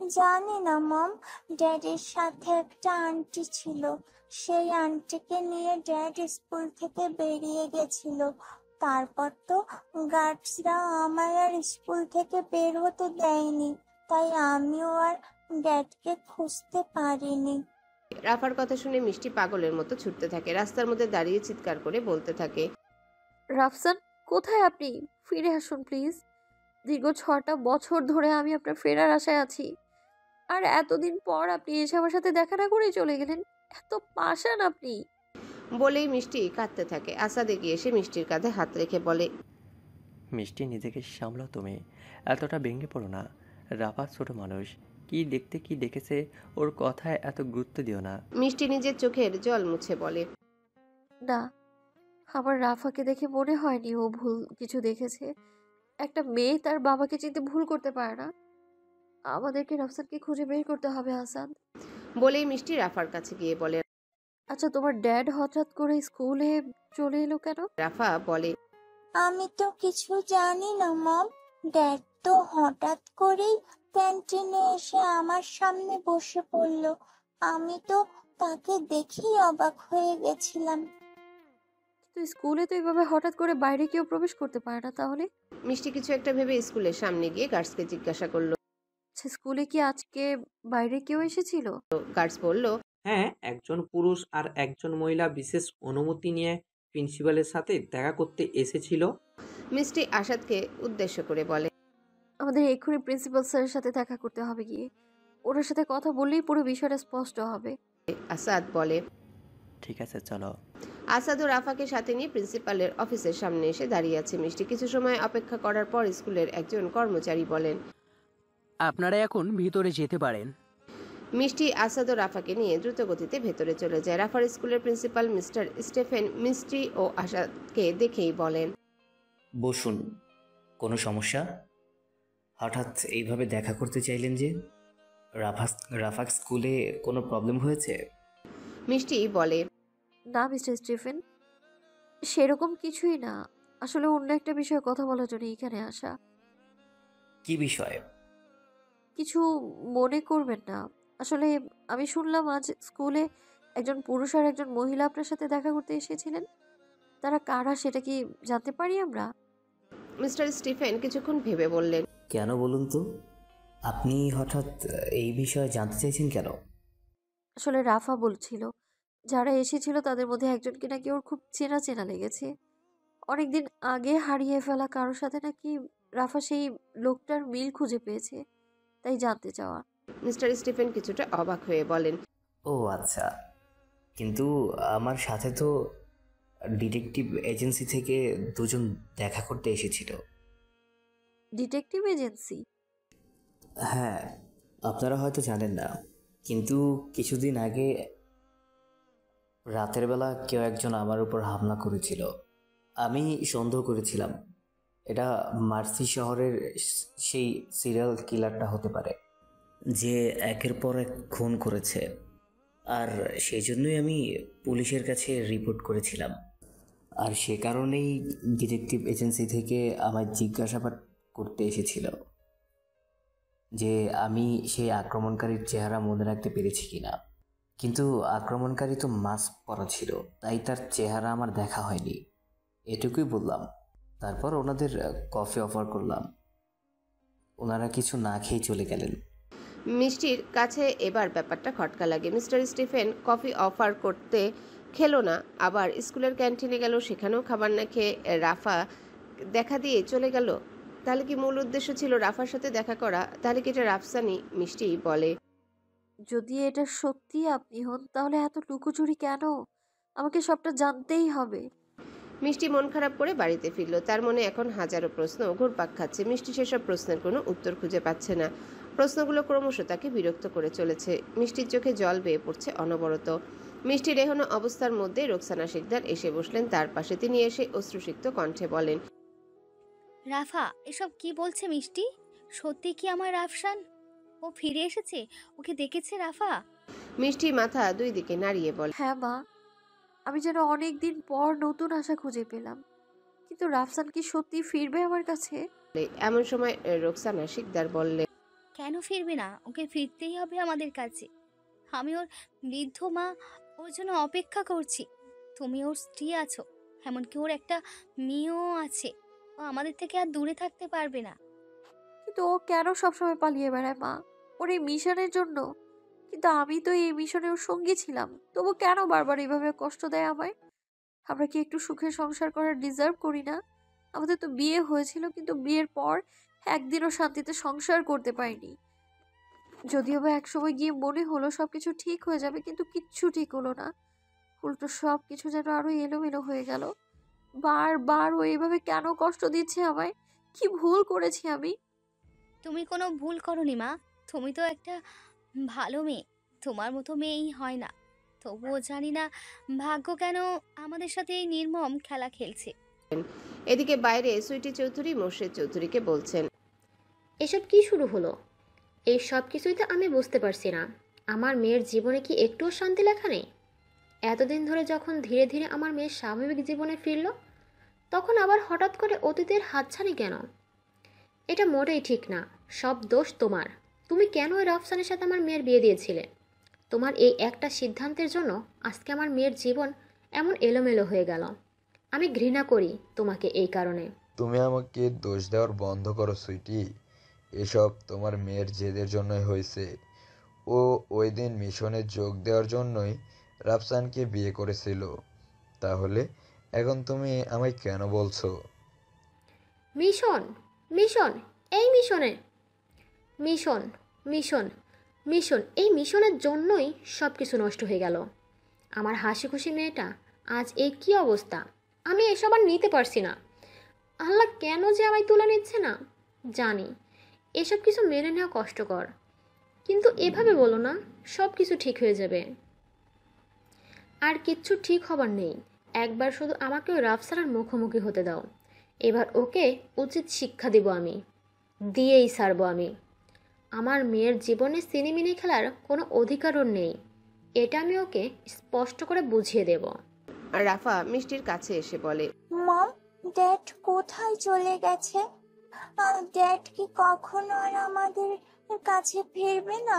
জানি না মম, ড্যাডের সাথে একটা আন্টি ছিল, সেই আন্টিকে নিয়ে ড্যাড স্কুল থেকে বেরিয়ে গেছিল। তারপর তো গার্ডসরা আমায় আর স্কুল থেকে বের হতে দেয়নি, তাই আমিও আর ড্যাডকে খুঁজতে পারিনি। রাফার কথা শুনে মিষ্টি পাগলের মতো ছুটতে থাকে। রাস্তার মধ্যে দাঁড়িয়ে চিৎকার করে বলতে থাকে, রাফসান, কোথায় আপনি? ফিরে আসুন প্লিজ। দীর্ঘ 6টা বছর ধরে আমি আপনার ফেরার আশায় আছি, আর এতদিন পর আপনি এসে আমার সাথে দেখা না করেই চলে গেলেন। এত পাষাণ আপনি। বলেই মিষ্টি কাঁদতে থাকে। আসাদ এগিয়ে এসে মিষ্টির কাঁধে হাত রেখে বলে, মিষ্টি নিজেকে সামলাও তুমি, এতটা ভেঙে পড়ো না। রাফা ছোট মানুষ, কি দেখতে কি দেখেছে, ওর কথায় এত গুরুত্ব দিও না। মিষ্টি নিজের চোখের জল মুছে বলে, না, আমার রাফাকে দেখে মনে হয়নি ও ভুল কিছু দেখেছে। একটা মেয়ে তার বাবাকে চিনতে ভুল করতে পারে না। আমাদেরকে রাফসানকে খুঁজে বের করতে হবে আসাদ। বলেই মিষ্টি রাফার কাছে গিয়ে বলে, আচ্ছা, তোমার ড্যাড হঠাৎ করে স্কুলে চলে এলো কেন? রাফা বলে, আমি তো কিছু জানি না মম, ড্যাড তো হঠাৎ করেই ক্যান্টিনে এসে আমার সামনে বসে পড়ল। আমি তো তাকে দেখেই অবাক হয়ে গেছিলাম। কিন্তু স্কুলে তো এভাবে হঠাৎ করে বাইরে কেউ প্রবেশ করতে পারে না। তাহলে মিষ্টি কিছু একটা ভেবে স্কুলের সামনে গিয়ে গার্ডসকে জিজ্ঞাসা করলো। আচ্ছা, স্কুলে কি আজকে বাইরে কেউ এসেছিল? গার্ডস বলল, হ্যাঁ, একজন পুরুষ আর একজন মহিলা বিশেষ অনুমতি নিয়ে প্রিন্সিপালের সাথে দেখা করতে এসেছিল। মিষ্টি আসাদকে উদ্দেশ্য করে বলে, আমাদের এক্ষুনি প্রিন্সিপাল স্যারের সাথে দেখা করতে হবে গিয়ে। ওনার সাথে কথা বললেই পুরো বিষয়টা স্পষ্ট হবে। আসাদ বলে, ঠিক আছে চলো। আসাদ ও রাফাকে সাথে নিয়ে প্রিন্সিপালের অফিসের সামনে এসে দাঁড়িয়ে আছে মিষ্টি। কিছু সময় অপেক্ষা করার পর স্কুলের একজন কর্মচারী বলেন, আপনারা এখন ভিতরে যেতে পারেন। মিষ্টি আসাদ ও রাফাকে নিয়ে দ্রুত গতিতে ভেতরে চলে যায়। রাফার স্কুলের প্রিন্সিপাল মিস্টার স্টেফেন মিষ্টি ও আসাদকে দেখেই বলেন, বসুন। কোনো সমস্যা? হঠাৎ এইভাবে দেখা করতে চাইলেন যে? রাফাক স্কুলে কোনো প্রবলেম হয়েছে? মিষ্টি বলে, না মিস্টার স্টিফেন, সেরকম কিছুই না। আসলে অন্য একটা বিষয়ে কথা বলার জন্য এখানে আসা। কি বিষয়? কিছু মনে করবেন না। আসলে আমি শুনলাম আজ স্কুলে একজন পুরুষ আর একজন মহিলা আপনার সাথে দেখা করতে এসেছিলেন। তারা কারা সেটা কি জানতে পারি আমরা? মিস্টার স্টিফেন কিছুক্ষণ ভেবে বললেন, কেন বলুন তো? আপনি হঠাৎ এই বিষয়ে জানতে চাইছেন কেন? আসলে রাফা বলছিল যারা এসেছিল তাদের মধ্যে একজনকে নাকি ওর খুব চেনা চেনা লেগেছে। অনেকদিন আগে হারিয়ে ফেলা কারোর সাথে নাকি রাফা সেই লোকটার মিল খুঁজে পেয়েছে, তাই জানতে চাওয়া। মিস্টার স্টিফেন কিছুটা অবাক হয়ে বলেন, ও আচ্ছা, কিন্তু আমার সাথে তো ডিটেকটিভ এজেন্সি থেকে দুজন দেখা করতে এসেছিল। Detective agency? হ্যাঁ, আপনারা হয়তো জানেন না, কিন্তু কিছুদিন আগে রাতের বেলা কেউ একজন আমার উপর হামলা করেছিল। আমি সন্দেহ করেছিলাম এটা মার্সি শহরের সেই সিরিয়াল কিলারটা হতে পারে, যে একের পর এক খুন করেছে। আর সেই জন্যই আমি পুলিশের কাছে রিপোর্ট করেছিলাম। আর সে কারণেই ডিটেকটিভ এজেন্সি থেকে আমায় জিজ্ঞাসাবাদ করতে এসেছিল যে আমি সেই আক্রমণকারীর চেহারা মনে রাখতে পেরেছি কিনা। কিন্তু আক্রমণকারী তো মাস্ক পরা ছিল, তাই তার চেহারা আমার দেখা হয়নি। এটুকুই বললাম। তারপর ওনাদের কফি অফার করলাম, ওনারা কিছু না খেয়ে চলে গেলেন। মিষ্টির কাছে এবার ব্যাপারটা খটকা লাগে। মিস্টার স্টিফেন কফি অফার করতে খেলো না, আবার স্কুলের ক্যান্টিনে গেল, সেখানেও খাবার না খেয়ে রাফা দেখা দিয়ে চলে গেল। তাহলে কি মূল উদ্দেশ্য ছিল রাফার সাথে দেখা করা? তাহলে কি এটা রাফসানি? মিষ্টি বলে, যদি এটা সত্যি আপনি হন তাহলে এত লুকোচুরি কেন? আমাকে সবটা জানতেই হবে। মিষ্টি মন খারাপ করে বাড়িতে ফিরল। তার মনে এখন হাজারো প্রশ্ন ঘুরপাক খাচ্ছে। মিষ্টি সেসব প্রশ্নের কোনো উত্তর খুঁজে পাচ্ছে না। প্রশ্নগুলো ক্রমশ তাকে বিরক্ত করে চলেছে। মিষ্টির চোখে জল বেয়ে পড়ছে অনবরত। মিষ্টির এহনো অবস্থার মধ্যে রোকসানা শিকদার এসে বসলেন তার পাশে। তিনি এসে অশ্রুসিক্ত কণ্ঠে বলেন, রাফা, এসব কি বলছে মিষ্টি? সত্যি কি আমার রাফসান ও ফিরে এসেছে? ওকে দেখেছে রাফা? মিষ্টি মাথা দুই দিকে নাড়িয়ে বলে, হ্যাঁ মা, আমি যেন অনেক দিন পর নতুন আশা খুঁজে পেলাম। কিন্তু রাফসান কি সত্যি ফিরবে আমার কাছে? এমন সময় রোকসানা শিকদার বললে, কেন ফিরবে না? ওকে ফিরতেই হবে আমাদের কাছে। আমি ওর বৃদ্ধ মা, ওর জন্য অপেক্ষা করছি। তুমি ওর স্ত্রী আছো, এমনকি ওর একটা মেয়েও আছে। ও আমাদের থেকে আর দূরে থাকতে পারবে না। কিন্তু ও কেন সবসময় পালিয়ে বেড়ায় মা? ওর এই মিশনের জন্য? কিন্তু আমি তো এই মিশনে ওর সঙ্গী ছিলাম, তবু কেন বারবার এইভাবে কষ্ট দেয় আমায়? আমরা কি একটু সুখে সংসার করার ডিজার্ভ করি না? আমাদের তো বিয়ে হয়েছিল, কিন্তু বিয়ের পর একদিনও শান্তিতে সংসার করতে পারিনি। যদিও বা একসময় গিয়ে মনে হলো সবকিছু ঠিক হয়ে যাবে, কিন্তু কিচ্ছু ঠিক হলো না। উল্টো সব কিছু যেন আরো এলোমেলো হয়ে গেল। বারবার ও এইভাবে কেন কষ্ট দিচ্ছে আমায়? কি ভুল করেছি আমি? তুমি কোনো ভুল করনি মা। তুমি তো একটা ভালো মেয়ে। তোমার মতো মেয়েই হয় না। তবুও জানি না ভাগ্য কেন আমাদের সাথে এই নির্মম খেলা খেলছে। এদিকে বাইরে সুইটি চৌধুরী মোর্শেদ চৌধুরীকে বলছেন, এসব কি শুরু হলো? এই সব কিছুই তো আমি বুঝতে পারছি না। আমার মেয়ের জীবনে কি একটুও শান্তি লেখা নেই? এতদিন ধরে যখন ধীরে ধীরে আমার মেয়ের স্বাভাবিক জীবনে ফিরল, তখন আবার হঠাৎ করে অতীতের হাতছানি কেন? এটা মোটেই ঠিক না। সব দোষ তোমার। তুমি কেন ওই রাফসানের সাথে আমার মেয়ের বিয়ে দিয়েছিলে? তোমার এই একটা সিদ্ধান্তের জন্য আজকে আমার মেয়ের জীবন এমন এলোমেলো হয়ে গেল। আমি ঘৃণা করি তোমাকে এই কারণে। তুমি আমাকে দোষ দেওয়ার বন্ধ করো সুইটি। এসব তোমার মেয়ের জেদের জন্যই হয়েছে। ও ওই দিন মিশনে যোগ দেওয়ার জন্যই রাফসানকে বিয়ে করেছিল। তাহলে এখন তুমি আমায় কেন বলছো? মিশন, মিশন, এই মিশনে, মিশন, মিশন, মিশন, এই মিশনের জন্যই সব কিছু নষ্ট হয়ে গেল। আমার হাসি খুশি মেয়েটা আজ এই কী অবস্থা! আমি এসব আর নিতে পারছি না। আল্লাহ কেন যে আমায় তুলে নিচ্ছে না জানি। এসব কিছু মেনে নেওয়া কষ্টকর, কিন্তু এভাবে বলো না সব কিছু ঠিক হয়ে যাবে। আর কিচ্ছু ঠিক হবার নেই। একবার শুধু আমাকে ওই রাফসানার মুখোমুখি হতে দাও। এবার ওকে উচিত শিক্ষা দেব আমি, দিয়েই ছাড়বো আমি। আমার মেয়ের জীবনে সিনেমিনে খেলার কোনো অধিকারও নেই, এটা আমি ওকে স্পষ্ট করে বুঝিয়ে দেব। আর রাফা মিষ্টির কাছে এসে বলে, মম, ড্যাড কোথায় চলে গেছে? ড্যাড কি কখনো আর আমাদের কাছে ফিরবে না?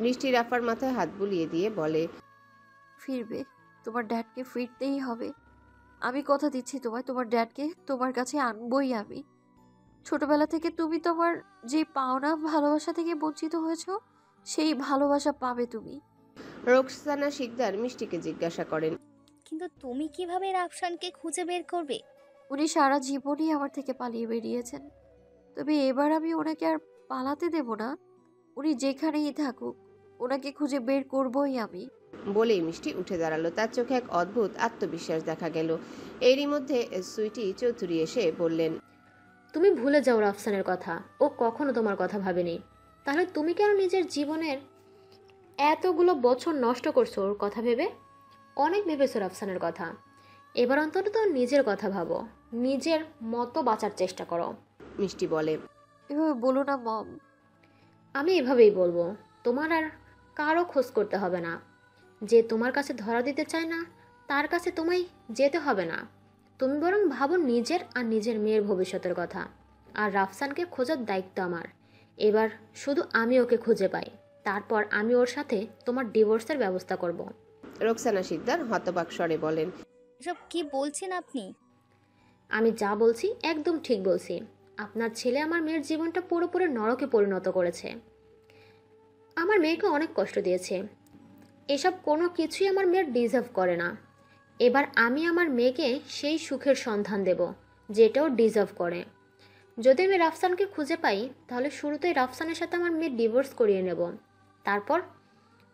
মিষ্টি রাফার মাথায় হাত বুলিয়ে দিয়ে বলে, ফিরবে। তোমার ড্যাডকে ফিরতেই হবে। আমি কথা দিচ্ছি তোমায়, তোমার ড্যাডকে তোমার কাছে আনবই আমি। ছোটবেলা থেকে তুমি তোমার যে পাওনা ভালোবাসা থেকে বঞ্চিত হয়েছো, সেই ভালোবাসা পাবে তুমি। রোকসানা শিকদার মিষ্টিকে জিজ্ঞাসা করেন, কিন্তু তুমি কিভাবে রাফসানকে খুঁজে বের করবে? উনি সারা জীবনই আমার থেকে পালিয়ে বেরিয়েছেন, তবে এবার আমি ওনাকে আর পালাতে দেব না। উনি যেখানেই থাকুক ওনাকে খুঁজে বের করবই আমি। বলেই মিষ্টি উঠে দাঁড়ালো। তার চোখে এক অদ্ভুত আত্মবিশ্বাস দেখা গেল। এরই মধ্যে সুইটি চৌধুরী এসে বললেন, তুমি ভুলে যাও রাফসানের কথা, ও কখনো তোমার কথা ভাবেনি। তাহলে তুমি কেন নিজের জীবনের এতগুলো বছর নষ্ট করছো ওর কথা ভেবে? অনেক ভেবেছো রাফসানের কথা, এবার অন্তত তো নিজের কথা ভাবো, নিজের মতো বাঁচার চেষ্টা করো। মিষ্টি বলে, এভাবে বলো না মম। আমি এভাবেই বলবো, তোমার আর কারো খোঁজ করতে হবে না। যে তোমার কাছে ধরা দিতে চায় না তার কাছে তোমায় যেতে হবে না। তুমি বরং ভাবো নিজের আর নিজের মেয়ের ভবিষ্যতের কথা। আর রাফসানকে খোঁজার দায়িত্ব আমার। এবার শুধু আমি ওকে খুঁজে পাই, তারপর আমি ওর সাথে তোমার ডিভোর্সের ব্যবস্থা করব। রোকসানা শিকদার হতবাক স্বরে বলেন, এসব কি বলছেন আপনি? আমি যা বলছি একদম ঠিক বলছি। আপনার ছেলে আমার মেয়ের জীবনটা পুরোপুরি নরকে পরিণত করেছে। আমার মেয়েকে অনেক কষ্ট দিয়েছে। এসব কোনো কিছুই আমার মেয়ের ডিজার্ভ করে না। এবার আমি আমার মেয়েকে সেই সুখের সন্ধান দেব যেটাও ডিজার্ভ করে। যদি আমি রাফসানকে খুঁজে পাই তাহলে শুরুতেই রাফসানের সাথে আমার মেয়ের ডিভোর্স করিয়ে নেব, তারপর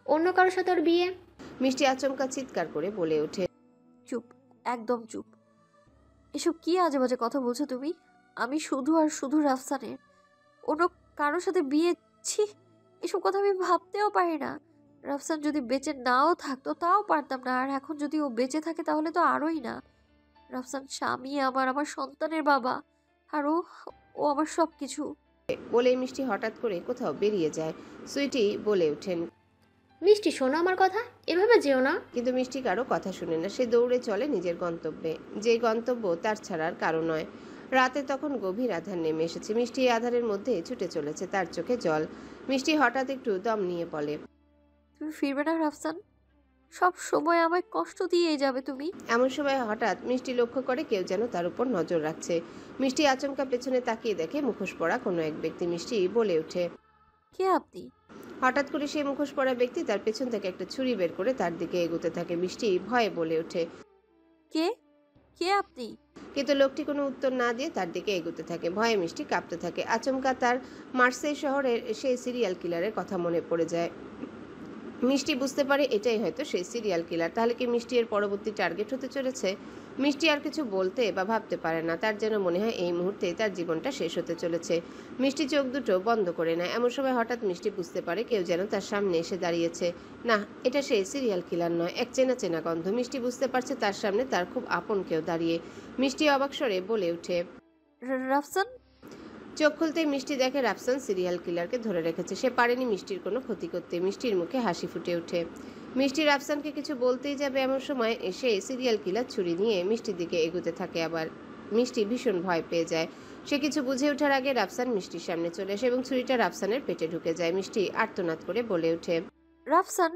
অন্য কারোর সাথে ওর বিয়ে। মিষ্টি আচমকা চিৎকার করে বলে ওঠে, চুপ, একদম চুপ। এসব কি আজে বাজে কথা বলছো তুমি? আমি শুধু আর শুধু রাফসানের, অন্য কারোর সাথে বিয়ে? ছি, এসব কথা আমি ভাবতেও পারি না। রাফসান যদি বেঁচে নাও থাকতো তাও পারতাম না, আর এখন যদি ও বেঁচে থাকে তাহলে তো আরোই না। রাফসান স্বামী আমার সন্তানের বাবা, আর ও আমার সব কিছু। বলে মিষ্টি হঠাৎ করে কোথাও বেরিয়ে যায়। সুইটি বলে ওঠেন, মিষ্টি শোনো আমার কথা, এভাবে যেও না। কিন্তু মিষ্টি কারো কথা শুনে না। সে দৌড়ে চলে নিজের গন্তব্যে, যে গন্তব্য তার ছাড়ার কারো নয়। রাতে তখন গভীর আধার নেমে এসেছে। মিষ্টি এই আধারের মধ্যে ছুটে চলেছে, তার চোখে জল। মিষ্টি হঠাৎ একটু দম নিয়ে বলে, তুমি ফিরবে না রাফসান? সব সময় আমায় কষ্ট দিয়েই যাবে তুমি? এমন সময় হঠাৎ মিষ্টি লক্ষ্য করে কেউ যেন তার উপর নজর রাখছে। মিষ্টি আচমকা পেছনে তাকিয়ে দেখে মুখোশ পরা কোনো এক ব্যক্তি। মিষ্টি বলে ওঠে, কে আপনি? হঠাৎ করে সেই মুখোশ পরা ব্যক্তি তার পেছন থেকে একটা ছুরি বের করে তার দিকে এগোতে থাকে। মিষ্টি ভয়ে বলে ওঠে, কে কে আপনি? কিন্তু লোকটি কোনো উত্তর না দিয়ে তার দিকে এগোতে থাকে। ভয়ে মিষ্টি কাঁপতে থাকে। আচমকা তার মার্সেই শহরের সেই সিরিয়াল কিলারের কথা মনে পড়ে যায়। মিষ্টি বুঝতে পারে এটাই হয়তো সেই সিরিয়াল কিলার। তাহলে কি মিষ্টি এর পরবর্তী টার্গেট হতে চলেছে? মিষ্টি আর কিছু বলতে বা ভাবতে পারে না। তার যেন মনে হয় এই মুহূর্তে তার জীবনটা শেষ হতে চলেছে। মিষ্টি চোখ দুটো বন্ধ করে নেয়। এমন সময় হঠাৎ মিষ্টি বুঝতে পারে কেউ যেন তার সামনে এসে দাঁড়িয়েছে। না, এটা সেই সিরিয়াল কিলার নয়। এক চেনা চেনা গন্ধ। মিষ্টি বুঝতে পারছে তার সামনে তার খুব আপন কেউ দাঁড়িয়ে। মিষ্টি অবাক স্বরে বলে ওঠে, রাফসান। চোখ খুলতেই মিষ্টি দেখে রাফসান সিরিয়াল কিলারকে ধরে রেখেছে। সে পারেনি মিষ্টির কোনো ক্ষতি করতে। মিষ্টির মুখে হাসি ফুটে ওঠে। মিষ্টি রাফসানকে কিছু বলতেই যাবে, এমন সময় এসে সিরিয়াল কিলার ছুরি নিয়ে মিষ্টির দিকে এগোতে থাকে। আবার মিষ্টি ভীষণ ভয় পেয়ে যায়। সে কিছু বুঝে ওঠার আগে রাফসান মিষ্টির সামনে চলে আসে এবং ছুরিটা রাফসানের পেটে ঢুকে যায়। মিষ্টি আর্তনাদ করে বলে ওঠে, রাফসান।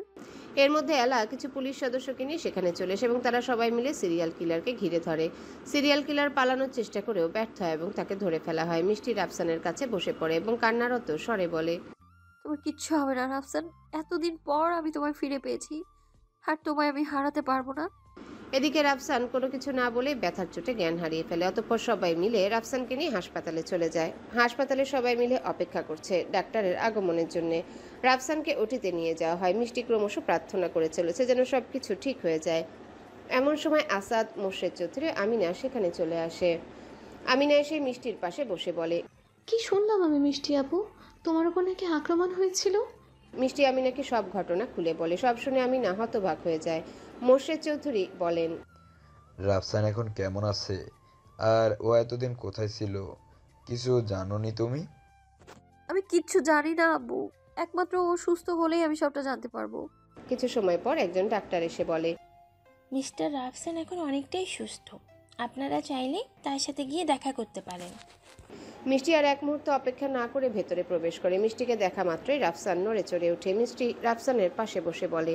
এর মধ্যে এলা কিছু পুলিশ সদস্যকে নিয়ে সেখানে চলে আসে এবং তারা সবাই মিলে সিরিয়াল কিলারকে ঘিরে ধরে। সিরিয়াল কিলার পালানোর চেষ্টা করেও ব্যর্থ হয় এবং তাকে ধরে ফেলা হয়। মিষ্টি রাফসানের কাছে বসে পড়ে এবং কান্নারত স্বরে বলে, তোমার কিচ্ছু হবে না রাফসান। এতদিন পর আমি তোমায় ফিরে পেয়েছি, আর তোমায় আমি হারাতে পারবো না। এদিকে রাফসান কোনো কিছু না বলে ব্যথার চোটে জ্ঞান হারিয়ে ফেলে। অতঃপর সবাই মিলে রাফসানকে নিয়ে হাসপাতালে চলে যায়। হাসপাতালে সবাই মিলে অপেক্ষা করছে ডাক্তারের আগমনের জন্য। রাফসানকে ওটিতে নিয়ে যাওয়া হয়। মিষ্টি ক্রমশ প্রার্থনা করে চলেছে যেন সবকিছু ঠিক হয়ে যায়। এমন সময় আসাদ, মোর্শেদ চৌধুরী, আমিনা সেখানে চলে আসে। আমিনা এসে মিষ্টির পাশে বসে বলে, কি শুনলাম আমি মিষ্টি আপু, তোমার উপর নাকি আক্রমণ হয়েছিল? মিষ্টি আমিনাকে সব ঘটনা খুলে বলে। সব শুনে আমিনা হতবাক হয়ে যায়। মোর্শেদ চৌধুরী বলেন, রাফসান এখন কেমন আছে আর ও এতদিন কোথায় ছিল, কিছু জানোনি তুমি? আমি কিচ্ছু জানি না আব্বু, একমাত্র ও সুস্থ হলেই আমি সবটা জানতে পারবো। কিছু সময় পর একজন ডাক্তার এসে বলে, মিস্টার রাফসান এখন অনেকটাই সুস্থ, আপনারা চাইলে তার সাথে গিয়ে দেখা করতে পারেন। মিষ্টি আর এক মুহূর্ত অপেক্ষা না করে ভেতরে প্রবেশ করে। মিষ্টিকে দেখা মাত্রই রাফসান নড়ে চড়ে ওঠে। মিষ্টি রাফসানের পাশে বসে বলে,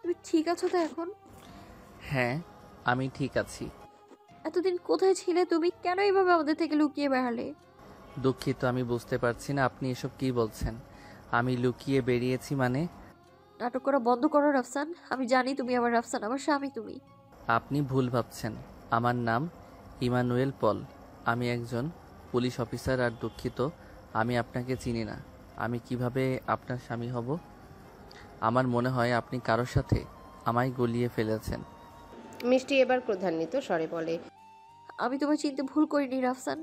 তুমি ঠিক আছো তো এখন? হ্যাঁ, আমি ঠিক আছি। এতদিন কোথায় ছিলে তুমি? কেন এইভাবে আমাদের থেকে লুকিয়ে বেড়ালে? দুঃখিত, আমি বুঝতে পারছি না আপনি এসব কি বলছেন। আমি লুকিয়ে বেরিয়েছি মানে? নাটক করা বন্ধ করো রাফসান। আমি জানি তুমি আমার রাফসান, আমার স্বামী তুমি। আপনি ভুল ভাবছেন। আমার নাম ইমানুয়েল পল। আমি একজন পুলিশ অফিসার। আর দুঃখিত, আমি আপনাকে চিনি না। আমি কিভাবে আপনার স্বামী হব? আমার মনে হয় আপনি কারোর সাথে আমায় গলিয়ে ফেলেছেন। মিষ্টি এবার ক্রোধান্বিত স্বরে বলে, আমি তোমায় চিনতে ভুল করিনি রাফসান।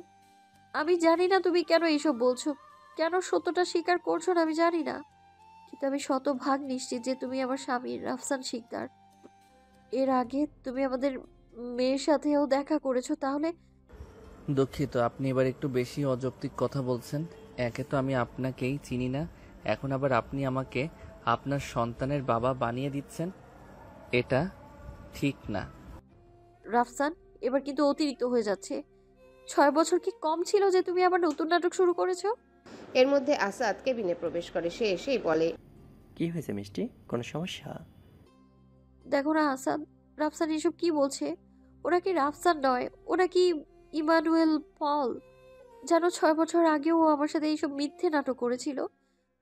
আমি জানি না তুমি কেন এইসব বলছো, কেন সত্যটা স্বীকার করছো না আমি জানি না, কিন্তু আমি শতভাগ নিশ্চিত যে তুমি আমার স্বামী রাফসান শিকদার। এর আগে তুমি আমাদের মেয়ের সাথেও দেখা করেছো। তাহলে দুঃখিত, আপনি এবার একটু বেশি অযৌক্তিক কথা বলছেন। একে তো আমি আপনাকেই চিনি না, এখন আবার আপনি আমাকে আপনার সন্তানের বাবা বানিয়ে দিচ্ছেন। এটা ঠিক না। রাফসান, এবার কিন্তু অতিরিক্ত হয়ে যাচ্ছে। 6 বছর কি কম ছিল যে তুমি আবার নতুন নাটক শুরু করেছো? এর মধ্যে আসাদ কেবিনে প্রবেশ করে। সে এসেই বলে, কি হয়েছে মিষ্টি, কোনো সমস্যা? দেখো না আসাদ, রাফসান এসব কি বলছে। ওরা কি রাফসান নয়, ওরা কি ইমানুয়েল পল। জানো 6 বছর আগেও ও আমার সাথে এইসব মিথ্যে নাটক করেছিল।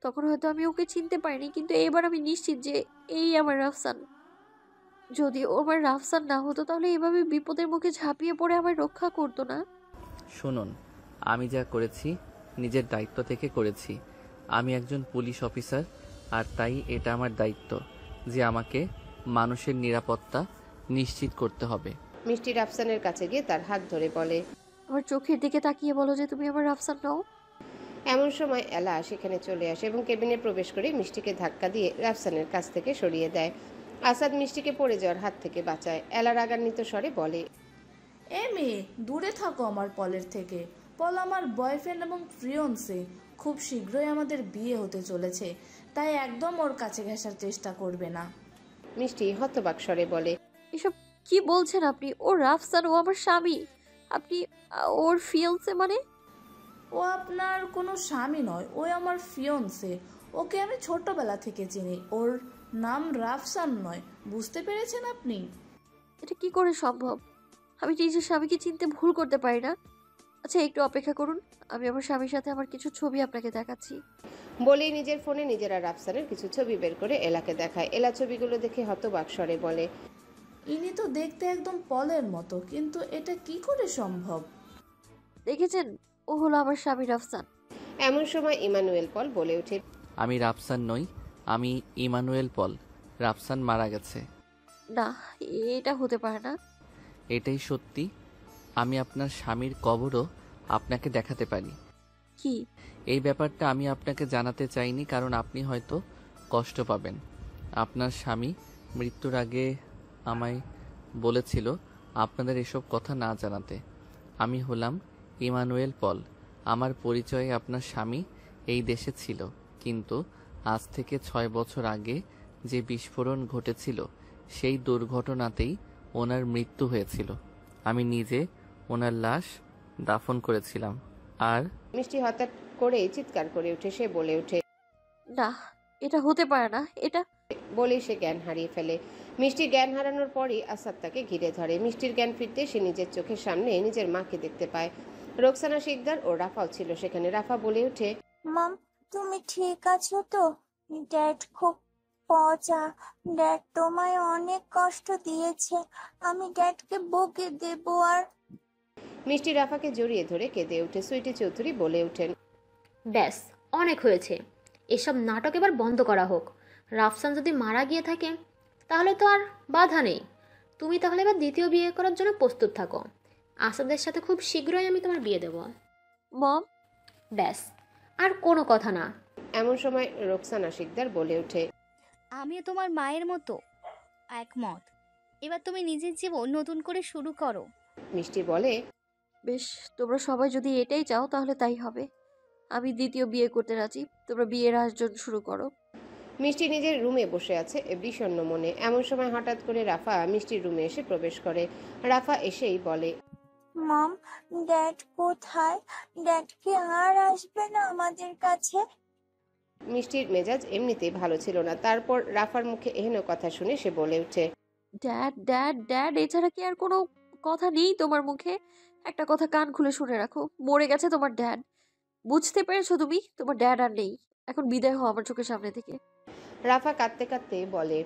তখন হয়তো আমি ওকে চিনতে পারিনি, কিন্তু এবার আমি নিশ্চিত যে এই আমার রাফসান। যদি ও আমার রাফসান না হতো তাহলে এভাবে বিপদের মুখে ঝাঁপিয়ে পড়ে আমায় রক্ষা করতো না। শুনুন, আমি যা করেছি নিজের দায়িত্ব থেকে করেছি। আমি একজন পুলিশ অফিসার, আর তাই এটা আমার দায়িত্ব যে আমাকে মানুষের নিরাপত্তা নিশ্চিত করতে হবে। মিষ্টি রাফসানের কাছে গিয়ে তার হাত ধরে বলে, আমার চোখের দিকে তাকিয়ে বলো যে তুমি আমার রাফসান নও। এমন সময় এলা সেখানে চলে আসে এবং কেবিনে প্রবেশ করে মিষ্টিকে ধাক্কা দিয়ে রাফসানের কাছ থেকে সরিয়ে দেয়। আসাদ মিষ্টিকে পড়ে যাওয়ার হাত থেকে বাঁচায়। এলা রাগান্বিত স্বরে বলে, এ মেয়ে, দূরে থাকো আমার পলের থেকে। পল আমার বয়ফ্রেন্ড এবং ফ্রিয়ন্সে। খুব শীঘ্রই আমাদের বিয়ে হতে চলেছে, তাই একদম ওর কাছে ঘেঁষার চেষ্টা করবে না। মিষ্টি হতবাক স্বরে বলে, এসব কি বলছেন আপনি? ও রাফসান, ও আমার স্বামী। আপনি ওর ফিয়ান্সে মানে? ও আপনার কোনো স্বামী নয়, ও আমার ফিয়ন্সে। ওকে আমি ছোটবেলা থেকে চিনি। ওর নাম রাফসান নয়, বুঝতে পেরেছেন আপনি? এটা কি করে সম্ভব? আমি নিজের স্বামীকে চিনতে ভুল করতে পারি না। আচ্ছা একটু অপেক্ষা করুন, আমি আমার স্বামীর সাথে আমার কিছু ছবি আপনাকে দেখাচ্ছি। বলেই নিজের ফোনে নিজেরা রাফসানের কিছু ছবি বের করে এলাকে দেখায়। এলা ছবিগুলো দেখে হতবাক স্বরে বলে, ইনি তো দেখতে একদম পলের মতো, কিন্তু এটা কি করে সম্ভব? দেখেছেন, ও হলো আমার স্বামী রাফসান। এমন সময় ইমানুয়েল পল বলে ওঠে, আমি রাফসান নই, আমি ইমানুয়েল পল। রাফসান মারা গেছে। না, এটা হতে পারে না। এটাই সত্যি। আমি আপনার স্বামীর কবরও আপনাকে দেখাতে পারি। কি? এই ব্যাপারটা আমি আপনাকে জানাতে চাইনি, কারণ আপনি হয়তো কষ্ট পাবেন। আপনার স্বামী মৃত্যুর আগে আমায় বলেছিল আপনাদের এসব কথা না জানাতে। আমি হলাম ইমানুয়েল পল। আমার পরিচয়ে আপনার স্বামী এই দেশে ছিল, কিন্তু আজ থেকে 6 বছর আগে যে বিস্ফোরণ ঘটেছিল সেই দুর্ঘটনাতেই ওনার মৃত্যু হয়েছিল। আমি নিজে ওনার লাশ দাফন করেছিলাম। আর মিষ্টি হঠাৎ করেই চিৎকার করে উঠে সে বলে ওঠে, না, এটা হতে পারে না। এটা বলেই সে জ্ঞান হারিয়ে ফেলে। মিষ্টি জ্ঞান হারানোর পরই আসাদ তাকে ঘিরে ধরে। মিষ্টির জ্ঞান ফিরতে সে নিজের চোখের সামনে নিজের মাকে দেখতে পায়। রোকসানা শিকদার ও রাফাও ছিল সেখানে। রাফা বলে ওঠে, মম, তুমি ঠিক আছো তো? ড্যাড খুব পচা। ড্যাড তোমায় অনেক কষ্ট দিয়েছে। আমি ড্যাডকে বকে দেব। আর মিষ্টি রাফাকে জড়িয়ে ধরে কেঁদে ওঠে। সুইটি চৌধুরী বলে ওঠেন, ব্যাস, অনেক হয়েছে। এসব নাটক এবার বন্ধ করা হোক। রাফসান যদি মারা গিয়ে থাকে তাহলে তো আর বাধা নেই। তুমি তাহলে এবার দ্বিতীয় বিয়ে করার জন্য প্রস্তুত থাকো। আসাদের সাথে খুব শীঘ্রই আমি তোমার বিয়ে দেব। মম, ব্যাস, আর কোনো কথা না। এমন সময় রোকসানা শিকদার বলে ওঠে, আমিও তোমার মায়ের মতো একমত। এবার তুমি নিজের জীবন নতুন করে শুরু করো। মিষ্টি বলে, বেশ, তোমরা সবাই যদি এটাই চাও তাহলে তাই হবে। আমি দ্বিতীয় বিয়ে করতে রাজি। তোমরা বিয়ের আয়োজন শুরু করো। মিষ্টি নিজের রুমে বসে আছে বিষণ্ণ মনে। এমন সময় হঠাৎ করে রাফা মিষ্টির রুমে এসে প্রবেশ করে। রাফা এসেই বলে, মম, ড্যাড কোথায়? ড্যাড কি আর আসবে না আমাদের কাছে? মিষ্টির মেজাজ এমনিতেই ভালো ছিল না। তারপর রাফার মুখে এহেন কথা শুনে সে বলে ওঠে, ড্যাড ড্যাড ড্যাড এছাড়া কি আর কোনো কথা নেই তোমার মুখে? একটা কথা কান খুলে শুনে রাখো, মরে গেছে তোমার ড্যাড। বুঝতে পেরেছো তুমি? তোমার ড্যাড আর নেই। এখন বিদায় হও আমার চোখের সামনে থেকে। রাফা কাঁদতে কাঁদতে বলে,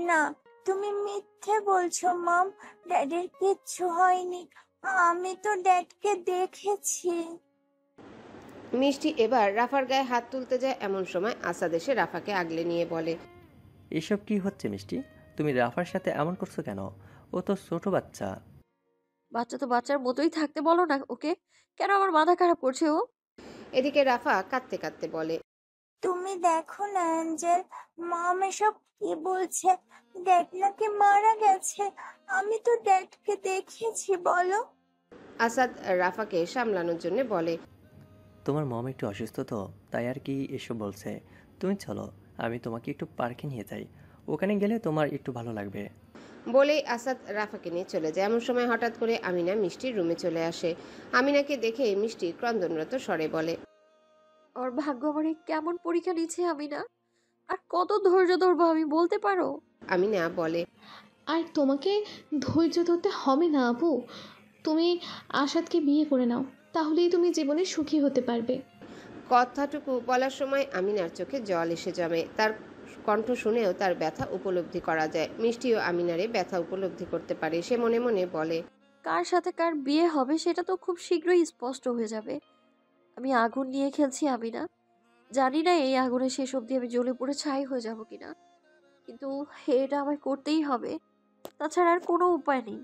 না, তুমি মিথ্যে বলছো মম। ড্যাডির কিচ্ছু হয়নি। আমি তো ড্যাডকে দেখেছি। মিষ্টি এবার রাফার গায়ে হাত তুলতে যায়, এমন সময় আসাদ এসে রাফাকে আগলে নিয়ে বলে, এসব কি হচ্ছে মিষ্টি? তুমি রাফার সাথে এমন করছো কেন? ও তো ছোট বাচ্চা। বাচ্চা তো বাচ্চার মতোই থাকতে বলো না ওকে। কেন আমার মাথা খারাপ করছে ও? এদিকে রাফা কাঁদতে কাঁদতে বলে, তুমি দেখো না অ্যাঞ্জেল, মম এসব কি বলছে? ড্যাড নাকি মারা গেছে। আমি তো ড্যাডকে দেখেছি, বলো। আসাদ রাফাকে সামলানোর জন্য বলে, তোমার মম একটু অসুস্থ তো, তাই আর কি এসব বলছে। তুমি চলো, আমি তোমাকে একটু পার্কে নিয়ে যাই। ওখানে গেলে তোমার একটু ভালো লাগবে। বলেই আসাদ রাফাকে নিয়ে চলে যায়। এমন সময় হঠাৎ করে আমিনা মিষ্টির রুমে চলে আসে। আমিনাকে দেখে মিষ্টি ক্রন্দনরত স্বরে বলে, ওর ভাগ্য আমার কেমন পরীক্ষা নিচ্ছে আমি না। আর কত ধৈর্য ধরবো আমি, বলতে পারো? আমিনা বলে, আর তোমাকে ধৈর্য ধরতে হবে না আপু। তুমি আসাদকে বিয়ে করে নাও, তাহলেই তুমি জীবনে সুখী হতে পারবে। কথাটুকু বলার সময় আমিনার চোখে জল এসে জমে। তার কণ্ঠ শুনেও তার ব্যথা উপলব্ধি করা যায়। মিষ্টিও আমিনারে ব্যথা উপলব্ধি করতে পারে। সে মনে মনে বলে, কার সাথে কার বিয়ে হবে সেটা তো খুব শীঘ্রই স্পষ্ট হয়ে যাবে। আমি আগুন নিয়ে খেলছি আমি না। জানি না এই আগুনে শেষ অবধি আমি জ্বলে পুড়ে ছাই হয়ে যাব কিনা, কিন্তু এটা আমায় করতেই হবে। তাছাড়া আর কোনো উপায় নেই।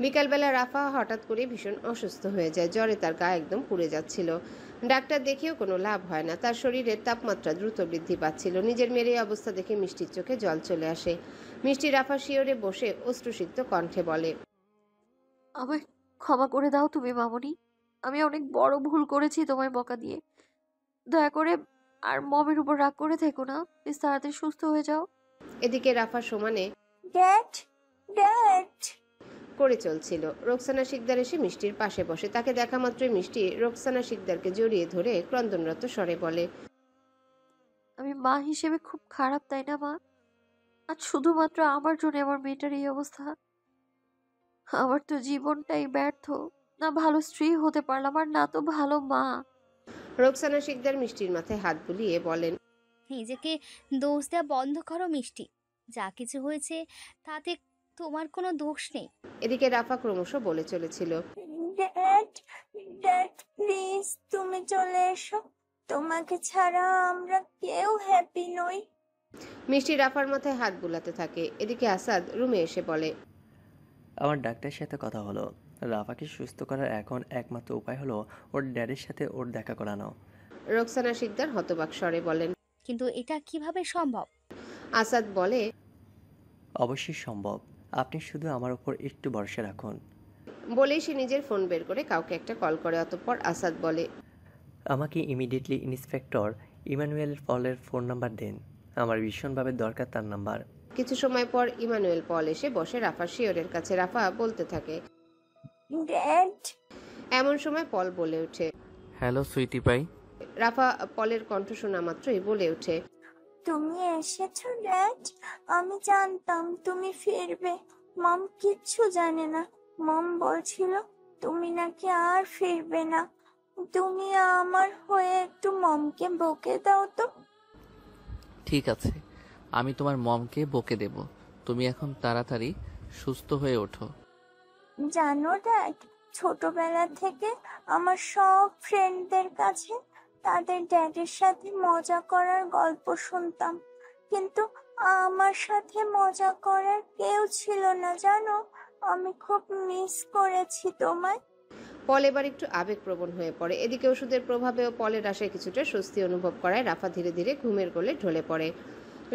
বিকালবেলা রাফা হঠাৎ করে ভীষণ অসুস্থ হয়ে যায়। জ্বরে তার গা একদম পুড়ে যাচ্ছিল। ডাক্তার দেখিয়েও কোনো লাভ হয় না। তার শরীরের তাপমাত্রা দ্রুত বৃদ্ধি পাচ্ছিল। নিজের মেয়ের এই অবস্থা দেখে মিষ্টির চোখে জল চলে আসে। মিষ্টি রাফা শিওরে বসে অশ্রুসিক্ত কণ্ঠে বলে, আমায় ক্ষমা করে দাও তুমি মামনি। আমি অনেক বড় ভুল করেছি তোমায় বকা দিয়ে। দয়া করে আর মমের উপর রাগ করে থেকো না। প্লিজ তাড়াতাড়ি সুস্থ হয়ে যাও। এদিকে রাফা সমানে ড্যাড, ড্যাড করে চলছিল। রোকসানা শিকদার এসে মিষ্টির পাশে বসে। তাকে দেখা মাত্রই মিষ্টি রোকসানা শিকদারকে জড়িয়ে ধরে ক্রন্দনরত স্বরে বলে, আমি মা হিসেবে খুব খারাপ, তাই না মা? আজ শুধুমাত্র আমার জন্য আমার মেয়েটার এই অবস্থা। আমার তো জীবনটাই ব্যর্থ। না ভালো স্ত্রী হতে পারলাম, আর না তো ভালো মা। রোকসানা শিকদার মিষ্টির মাথায় হাত বুলিয়ে বলেন, নিজেকে দোষ দেওয়া বন্ধ করো মিষ্টি। যা কিছু হয়েছে তাতে তোমার কোনো দোষ নেই। এদিকে রাফা ক্রমশ বলে চলেছিল, ড্যাড, ড্যাড প্লিজ তুমি চলে এসো। তোমাকে ছাড়া আমরা কেউ হ্যাপি নই। মিষ্টি রাফার মাথায় হাত বুলাতে থাকে। এদিকে আসাদ রুমে এসে বলে, আমার ডাক্তারের সাথে কথা হলো। রাফাকে সুস্থ করার এখন একমাত্র উপায় হলো ওর ড্যাডির সাথে ওর দেখা করানো। রোকসানা শিকদার হতবাক স্বরে বলেন, কিন্তু এটা কিভাবে সম্ভব? আসাদ বলে, অবশ্যই সম্ভব, আপনি শুধু আমার উপর একটু ভরসা রাখুন। বলেই সে নিজের ফোন বের করে কাউকে একটা কল করে। অতঃপর আসাদ বলে, আমাকে ইমিডিয়েটলি ইন্সপেক্টর ইমানুয়েল পলের ফোন নাম্বার দিন। আমার ভীষণভাবে দরকার তার নাম্বার। কিছু সময় পর ইমানুয়েল পল এসে বসে রাফা শিওরের কাছে। রাফা বলতে থাকে, ড্যাড। এমন সময় পল বলে ওঠে, হ্যালো সুইটি পাই। রাফা পলের কণ্ঠ শোনা মাত্রই বলে ওঠে, তুমি এসেছো ড্যাড। আমি জানতাম তুমি ফিরবে। মম কিচ্ছু জানে না। মম বলছিল তুমি নাকি আর ফিরবে না। তুমি আমার হয়ে একটু মমকে বকে দাও তো। ঠিক আছে, আমি তোমার মমকে বকে দেব। তুমি এখন তাড়াতাড়ি সুস্থ হয়ে ওঠো। জানো ড্যাড, ছোটবেলা থেকে আমার সব ফ্রেন্ডদের কাছে তাদের ড্যাডের সাথে মজা করার গল্প শুনতাম, কিন্তু আমার সাথে মজা করার কেউ ছিল না জানো। আমি খুব মিস করেছি তোমায়। পল এবার একটু আবেগপ্রবণ হয়ে পড়ে। এদিকে ওষুধের প্রভাবেও পলের আশায় কিছুটা স্বস্তি অনুভব করায় রাফা ধীরে ধীরে ঘুমের কোলে ঢলে পড়ে।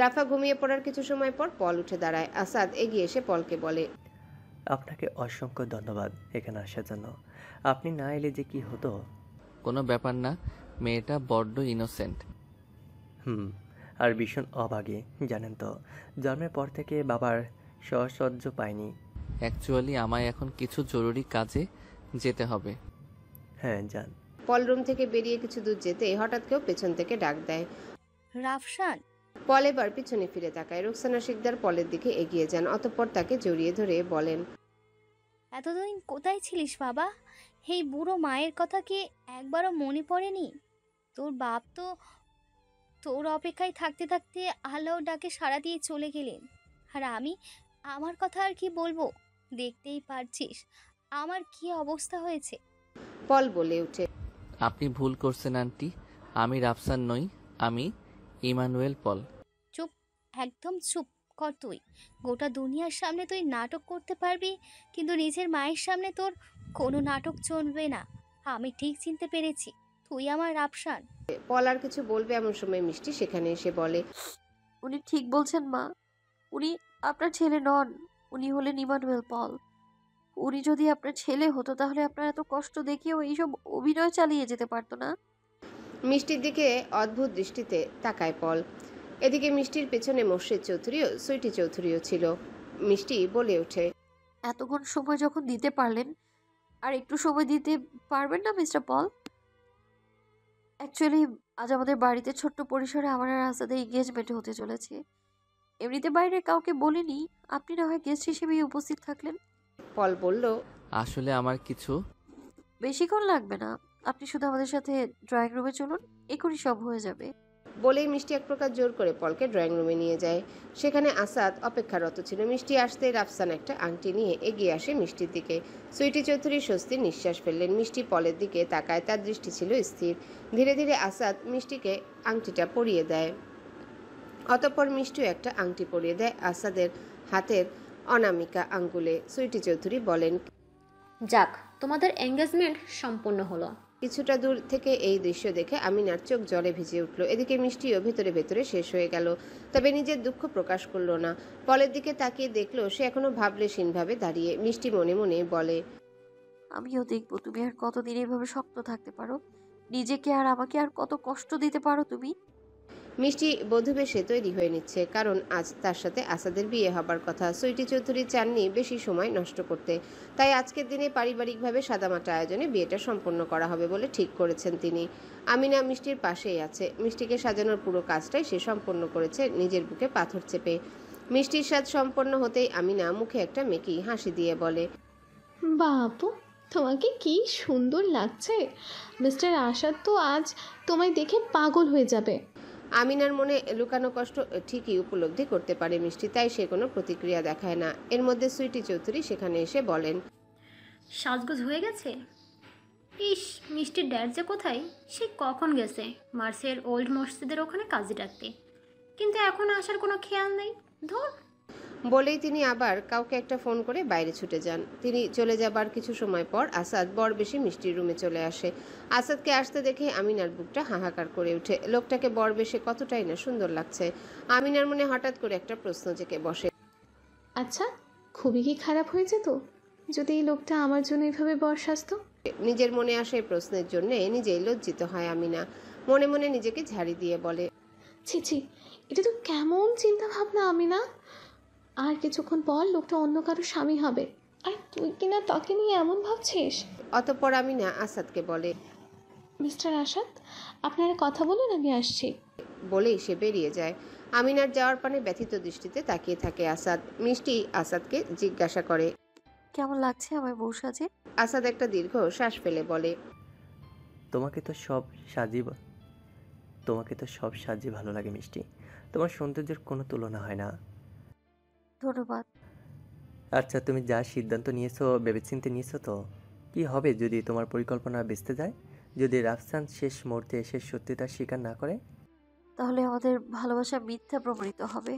রাফা ঘুমিয়ে পড়ার কিছু সময় পর পল উঠে দাঁড়ায়। আসাদ এগিয়ে এসে পলকে বলে, আপনাকে অসংখ্য ধন্যবাদ এখানে আসার জন্য। আপনি না এলে যে কি হতো। কোনো ব্যাপার না, মেয়েটা বড্ড ইনোসেন্ট। আর ভীষণ অভাগী জানেন তো। জন্মের পর থেকে বাবার সহসহ্য পায়নি। অ্যাকচুয়ালি আমায় এখন কিছু জরুরি কাজে যেতে হবে। হ্যাঁ যান। পল রুম থেকে বেরিয়ে কিছু দূর যেতে হঠাৎ কেউ পেছন থেকে ডাক দেয়, রাফসান। পল এবার পিছনে ফিরে তাকায়। রোকসানা শিকদার পলের দিকে এগিয়ে যান। অতঃপর তাকে জড়িয়ে ধরে বলেন, এতদিন কোথায় ছিলিস বাবা? এই বুড়ো মায়ের কথা কি একবারও মনে পড়েনি? তোর বাপ তো তোর অপেক্ষায় থাকতে থাকতে আল্লাহর ডাকে সাড়া দিয়ে চলে গেলেন। আর আমি, আমার কথা আর কি বলবো? দেখতেই পারছিস আমার কি অবস্থা হয়েছে। পল বলে ওঠে, আপনি ভুল করছেন আন্টি, আমি রাফসান নই, আমি ইমানুয়েল পল। চুপ, একদম চুপ কর তুই। গোটা দুনিয়ার সামনে তুই নাটক করতে পারবি, কিন্তু নিজের মায়ের সামনে তোর কোনো নাটক চলবে না। আমি ঠিক চিনতে পেরেছি, তুই আমার রাফসান। পল আর কিছু বলবে এমন সময় মিষ্টি সেখানে এসে বলে, উনি ঠিক বলছেন মা, উনি আপনার ছেলে নন, উনি হলেন ইমানুয়েল পল। উনি যদি আপনার ছেলে হতো তাহলে আপনার এত কষ্ট দেখিয়েও এইসব অভিনয় চালিয়ে যেতে পারতো না। মিষ্টির দিকে অদ্ভুত দৃষ্টিতে তাকায় পল। এদিকে মিষ্টির পেছনে মোর্শেদ চৌধুরীও সুইটি চৌধুরীও ছিল। মিষ্টি বলে ওঠে, এতক্ষণ সময় যখন দিতে পারলেন, আর একটু সময় দিতে পারবেন না মিস্টার পল? অ্যাকচুয়ালি আজ আমাদের বাড়িতে ছোট্ট পরিসরে আমার আর আসাদের এঙ্গেজমেন্ট হতে চলেছে। এমনিতে বাইরে কাউকে বলিনি, আপনি না হয় গেস্ট হিসেবেই উপস্থিত থাকলেন। পল বলল, আসলে আমার কিছু বেশিক্ষণ লাগবে না, আপনি শুধু আমাদের সাথে ড্রয়িং রুমে চলুন, এখনই সব হয়ে যাবে। বলেই মিষ্টি এক প্রকার জোর করে পলকে ড্রয়িং রুমে নিয়ে যায়। সেখানে আসাদ অপেক্ষারত ছিল। মিষ্টি আসতেই রাফসান একটা আংটি নিয়ে এগিয়ে আসে মিষ্টির দিকে। সুইটি চৌধুরী স্বস্তির নিঃশ্বাস ফেললেন। মিষ্টি পলের দিকে তাকায়, তার দৃষ্টি ছিল স্থির। ধীরে ধীরে আসাদ মিষ্টিকে আংটিটা পরিয়ে দেয়। অতঃপর মিষ্টিও একটা আংটি পরিয়ে দেয় আসাদের হাতের অনামিকা আঙ্গুলে। সুইটি চৌধুরী বলেন, যাক, তোমাদের এঙ্গেজমেন্ট সম্পূর্ণ হলো। কিছুটা দূর থেকে এই দৃশ্য দেখে আমিনার চোখ জলে ভিজে উঠল। এদিকে মিষ্টিও ভেতরে ভেতরে শেষ হয়ে গেল, তবে নিজের দুঃখ প্রকাশ করলো না। পলের দিকে তাকিয়ে দেখলো সে এখনো ভাবলেশীনভাবে দাঁড়িয়ে। মিষ্টি মনে মনে বলে, আমিও দেখবো তুমি আর কতদিন এভাবে শক্ত থাকতে পারো, নিজেকে আর আমাকে আর কত কষ্ট দিতে পারো তুমি। মিষ্টি বধূবেশে তৈরি হয়ে নিচ্ছে, কারণ আজ তার সাথে আসাদের বিয়ে হবার কথা। সুইটি চৌধুরী চাননি বেশি সময় নষ্ট করতে, তাই আজকের দিনে পারিবারিকভাবে সাদামাটা আয়োজনে বিয়েটা সম্পন্ন করা হবে বলে ঠিক করেছেন তিনি। আমিনা মিষ্টির পাশেই আছে। মিষ্টিকে সাজানোর পুরো কাজটাই সে সম্পন্ন করেছে নিজের বুকে পাথর চেপে। মিষ্টির সাজ সম্পন্ন হতেই আমিনা মুখে একটা মেকি হাসি দিয়ে বলে, বাপু, তোমাকে কি সুন্দর লাগছে। মিস্টার আশাদ তো আজ তোমায় দেখে পাগল হয়ে যাবে। আমিনার মনে লুকানো কষ্ট ঠিকই উপলব্ধি করতে পারে মিষ্টি, তাই সে কোনো প্রতিক্রিয়া দেখায় না। এর মধ্যে সুইটি চৌধুরী সেখানে এসে বলেন, সাজগোজ হয়ে গেছে? ইস, মিষ্টির ড্যাড যে কোথায়, সে কখন গেছে মার্সের ওল্ড মসজিদের ওখানে কাজে ডাকতে, কিন্তু এখন আসার কোনো খেয়াল নেই। ধর। বলেই তিনি আবার কাউকে একটা ফোন করে বাইরে ছুটে যান। তিনি চলে যাবার কিছু সময় পর আসাদ বর বেশি মিষ্টির রুমে চলে আসে। আসাদকে আসতে দেখে আমিনার বুকটা হাহাকার করে ওঠে। লোকটাকে বর বেশে কতটাই না সুন্দর লাগছে। আমিনার মনে হঠাৎ করে একটা প্রশ্ন জেগে বসে, আচ্ছা, খুবই কি খারাপ হয়ে যেত যদি এই লোকটা আমার জন্য এইভাবে বর সাজতো? নিজের মনে আসে এই প্রশ্নের জন্য নিজেই লজ্জিত হয় আমিনা। মনে মনে নিজেকে ঝাড়ি দিয়ে বলে, ছি ছি, এটা তো কেমন চিন্তা ভাবনা আমিনা। আর কিছুক্ষণ পর লোকটা অন্য কারো স্বামী হবে, আর তুই কিনা তাকে নিয়ে এমন ভাবছিস। অতঃপর আমিনা আসাদকে বলে, মিস্টার আসাদ, আপনারা কথা বলুন, আমি আসছি। বলেই সে বেরিয়ে যায়। আমিনার যাওয়ার পানে ব্যথিত দৃষ্টিতে তাকিয়ে থাকে আসাদ। মিষ্টি আসাদকে জিজ্ঞাসা করে, কেমন লাগছে আমার বউ সাজে? আসাদ একটা দীর্ঘ শ্বাস ফেলে বলে, তোমাকে তো সব সাজিয়ে ভালো লাগে মিষ্টি, তোমার সৌন্দর্যের কোনো তুলনা হয় না। ধন্যবাদ। আচ্ছা, তুমি যা সিদ্ধান্ত নিয়েছো ভেবেচিন্তে নিয়েছো তো? কি হবে যদি তোমার পরিকল্পনা বেঁচতে যায়? যদি রাফসান শেষ মুহূর্তে এসে সত্যিটা স্বীকার না করে? তাহলে আমাদের ভালোবাসা মিথ্যা প্রমাণিত হবে।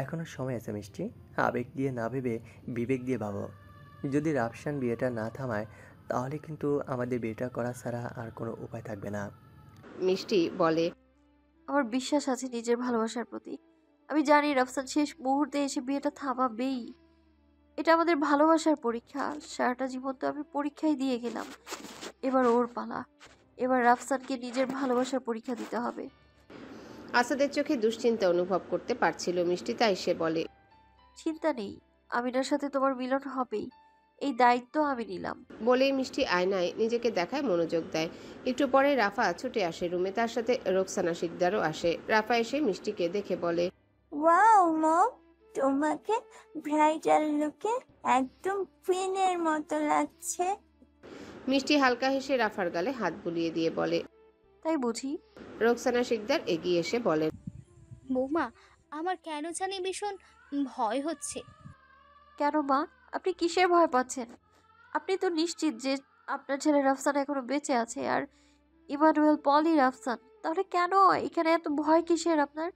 এখনো সময় আছে মিষ্টি, আবেগ দিয়ে না ভেবে বিবেক দিয়ে ভাবো। যদি রাফসান বিয়েটা না থামায় তাহলে কিন্তু আমাদের বিয়েটা করা ছাড়া আর কোনো উপায় থাকবে না। মিষ্টি বলে, আমার বিশ্বাস আছে নিজের ভালোবাসার প্রতি। আমি জানি রাফসান শেষ মুহূর্তে এসে বিয়েটা থামাবেই। এটা আমাদের ভালোবাসার পরীক্ষা। সারাটা জীবন তো আমি পরীক্ষাই দিয়ে গেলাম, এবার ওর পালা। এবার রাফসানকে নিজের ভালোবাসার পরীক্ষা দিতে হবে। আসাদের চোখে দুশ্চিন্তা অনুভব করতে পারছিল মিষ্টি, তাই সে বলে, চিন্তা নেই, আমিনার সাথে তোমার মিলন হবেই, এই দায়িত্ব আমি নিলাম। বলেই মিষ্টি আয়নায় নিজেকে দেখায় মনোযোগ দেয়। একটু পরে রাফা ছুটে আসে রুমে, তার সাথে রোকসানা শিকদারও আসে। রাফা এসে মিষ্টিকে দেখে বলে, ওয়াও মম, তোমাকে ব্রাইডাল লুকে একদম কুইনের মতো লাগছে। মিষ্টি হালকা হেসে রাফার গালে হাত বুলিয়ে দিয়ে বলে। তাই বুঝি? রোকসানা শিকদার এগিয়ে এসে বলেন। বৌমা, আমার কেন জানি ভীষণ ভয় হচ্ছে। কেন মা, আপনি কিসের ভয় পাচ্ছেন? আপনি তো নিশ্চিত যে আপনার ছেলে রাফসান এখনো বেঁচে আছে, আর ইমানুয়েল পলি রাফসান। তাহলে কেন এখানে এত ভয় কিসের আপনার?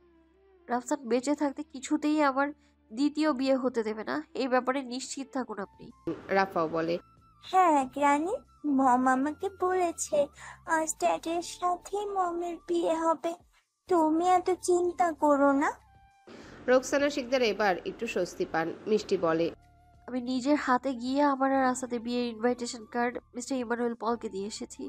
রাফসান বেঁচে থাকতে কিছুতেই আমার দ্বিতীয় বিয়ে হতে দেবে না, এই ব্যাপারে নিশ্চিত থাকুন আপনি। রাফাও বলে। হ্যাঁ গ্রানি, মম আমাকে বলেছে আজ ড্যাডের সাথে মমের বিয়ে হবে, তুমি এত চিন্তা করো না। রোকসানা শিকদার এবার একটু স্বস্তি পান। মিষ্টি বলে। আমি নিজের হাতে গিয়ে আমার আর আসাদের বিয়ের ইনভাইটেশন কার্ড মিস্টার ইমানুয়েল পলকে দিয়ে এসেছি,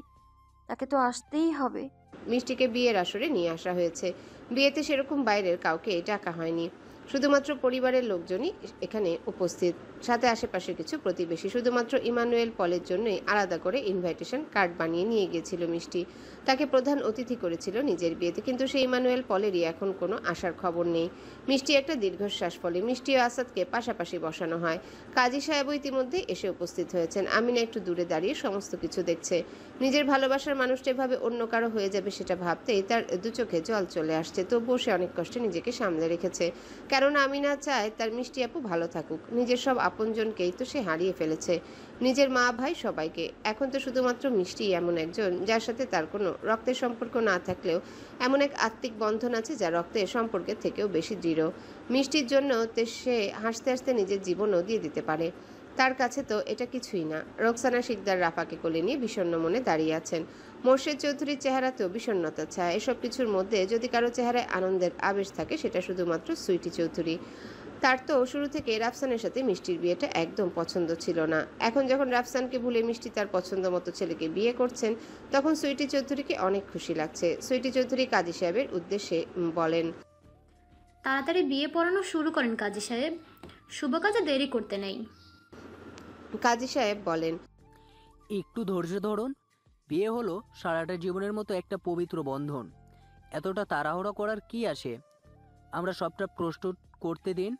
তাকে তো আসতেই হবে। মিষ্টিকে বিয়ের আসরে নিয়ে আসা হয়েছে। বিয়েতে সেরকম বাইরের কাউকে ডাকা হয়নি, শুধুমাত্র পরিবারের লোকজনই এখানে উপস্থিত, সাথে আশেপাশে কিছু প্রতিবেশী। শুধুমাত্র ইমানুয়েল পলের জন্যই আলাদা করে ইনভাইটেশন কার্ড বানিয়ে নিয়ে গিয়েছিল মিষ্টি। তাকে প্রধান অতিথি করেছিল নিজের বিয়েতে, কিন্তু সেই ইমানুয়েল পলেরই এখন কোনো আসার খবর নেই। মিষ্টি একটা দীর্ঘশ্বাস ফলে মিষ্টি ও আসাদকে পাশাপাশি বসানো হয়। কাজী সাহেবও ইতিমধ্যে এসে উপস্থিত হয়েছেন। আমিনা একটু দূরে দাঁড়িয়ে সমস্ত কিছু দেখছে। নিজের ভালোবাসার মানুষটা এভাবে অন্য কারো হয়ে যাবে সেটা ভাবতেই তার দু চোখে জল চলে আসছে। তবুও সে অনেক কষ্টে নিজেকে সামলে রেখেছে, কেননা আমিনা চায় তার মিষ্টি আপু ভালো থাকুক। নিজের সব আপনজনকেই তো সে হারিয়ে ফেলেছে, নিজের মা ভাই সবাইকে। এখন তো শুধুমাত্র মিষ্টি এমন একজন যার সাথে তার কোনো রক্তের সম্পর্ক না থাকলেও এমন এক আত্মিক বন্ধন আছে যা রক্তের সম্পর্কের থেকেও বেশি দৃঢ়। মিষ্টির জন্য সে হাসতে হাসতে নিজের জীবনও দিয়ে দিতে পারে। তার কাছে তো এটা কিছুই না। রোকসানা শিকদার রাফাকে কোলে নিয়ে বিষণ্ণ মনে দাঁড়িয়ে আছেন। মোর্শেদ চৌধুরীর চেহারাতেও বিষণ্ণতা ছায়া। এসব কিছুর মধ্যে যদি কারো চেহারায় আনন্দের আবেশ থাকে সেটা শুধুমাত্র সুইটি চৌধুরী। তার তো শুরু থেকে রাফসানের সাথে মিষ্টির বিয়েটা একদম পছন্দ ছিল না। এখন যখন রাফসানকে ভুলে মিষ্টি তার পছন্দ মতো ছেলেকে বিয়ে করছেন, তখন সুইটি চৌধুরীকে অনেক খুশি লাগছে। সুইটি চৌধুরী কাজী সাহেবের উদ্দেশ্যে বলেন। তাড়াতাড়ি বিয়ে পড়ানো শুরু করেন কাজী সাহেব, শুভ কাজে দেরি করতে নেই। কাজী সাহেব বলেন। একটু ধৈর্য ধরুন, বিয়ে হলো সারাটা জীবনের মতো একটা পবিত্র বন্ধন, এতটা তাড়াহুড়ো করার কি আসে? আমরা সবটা প্রস্তুত করতে দিন।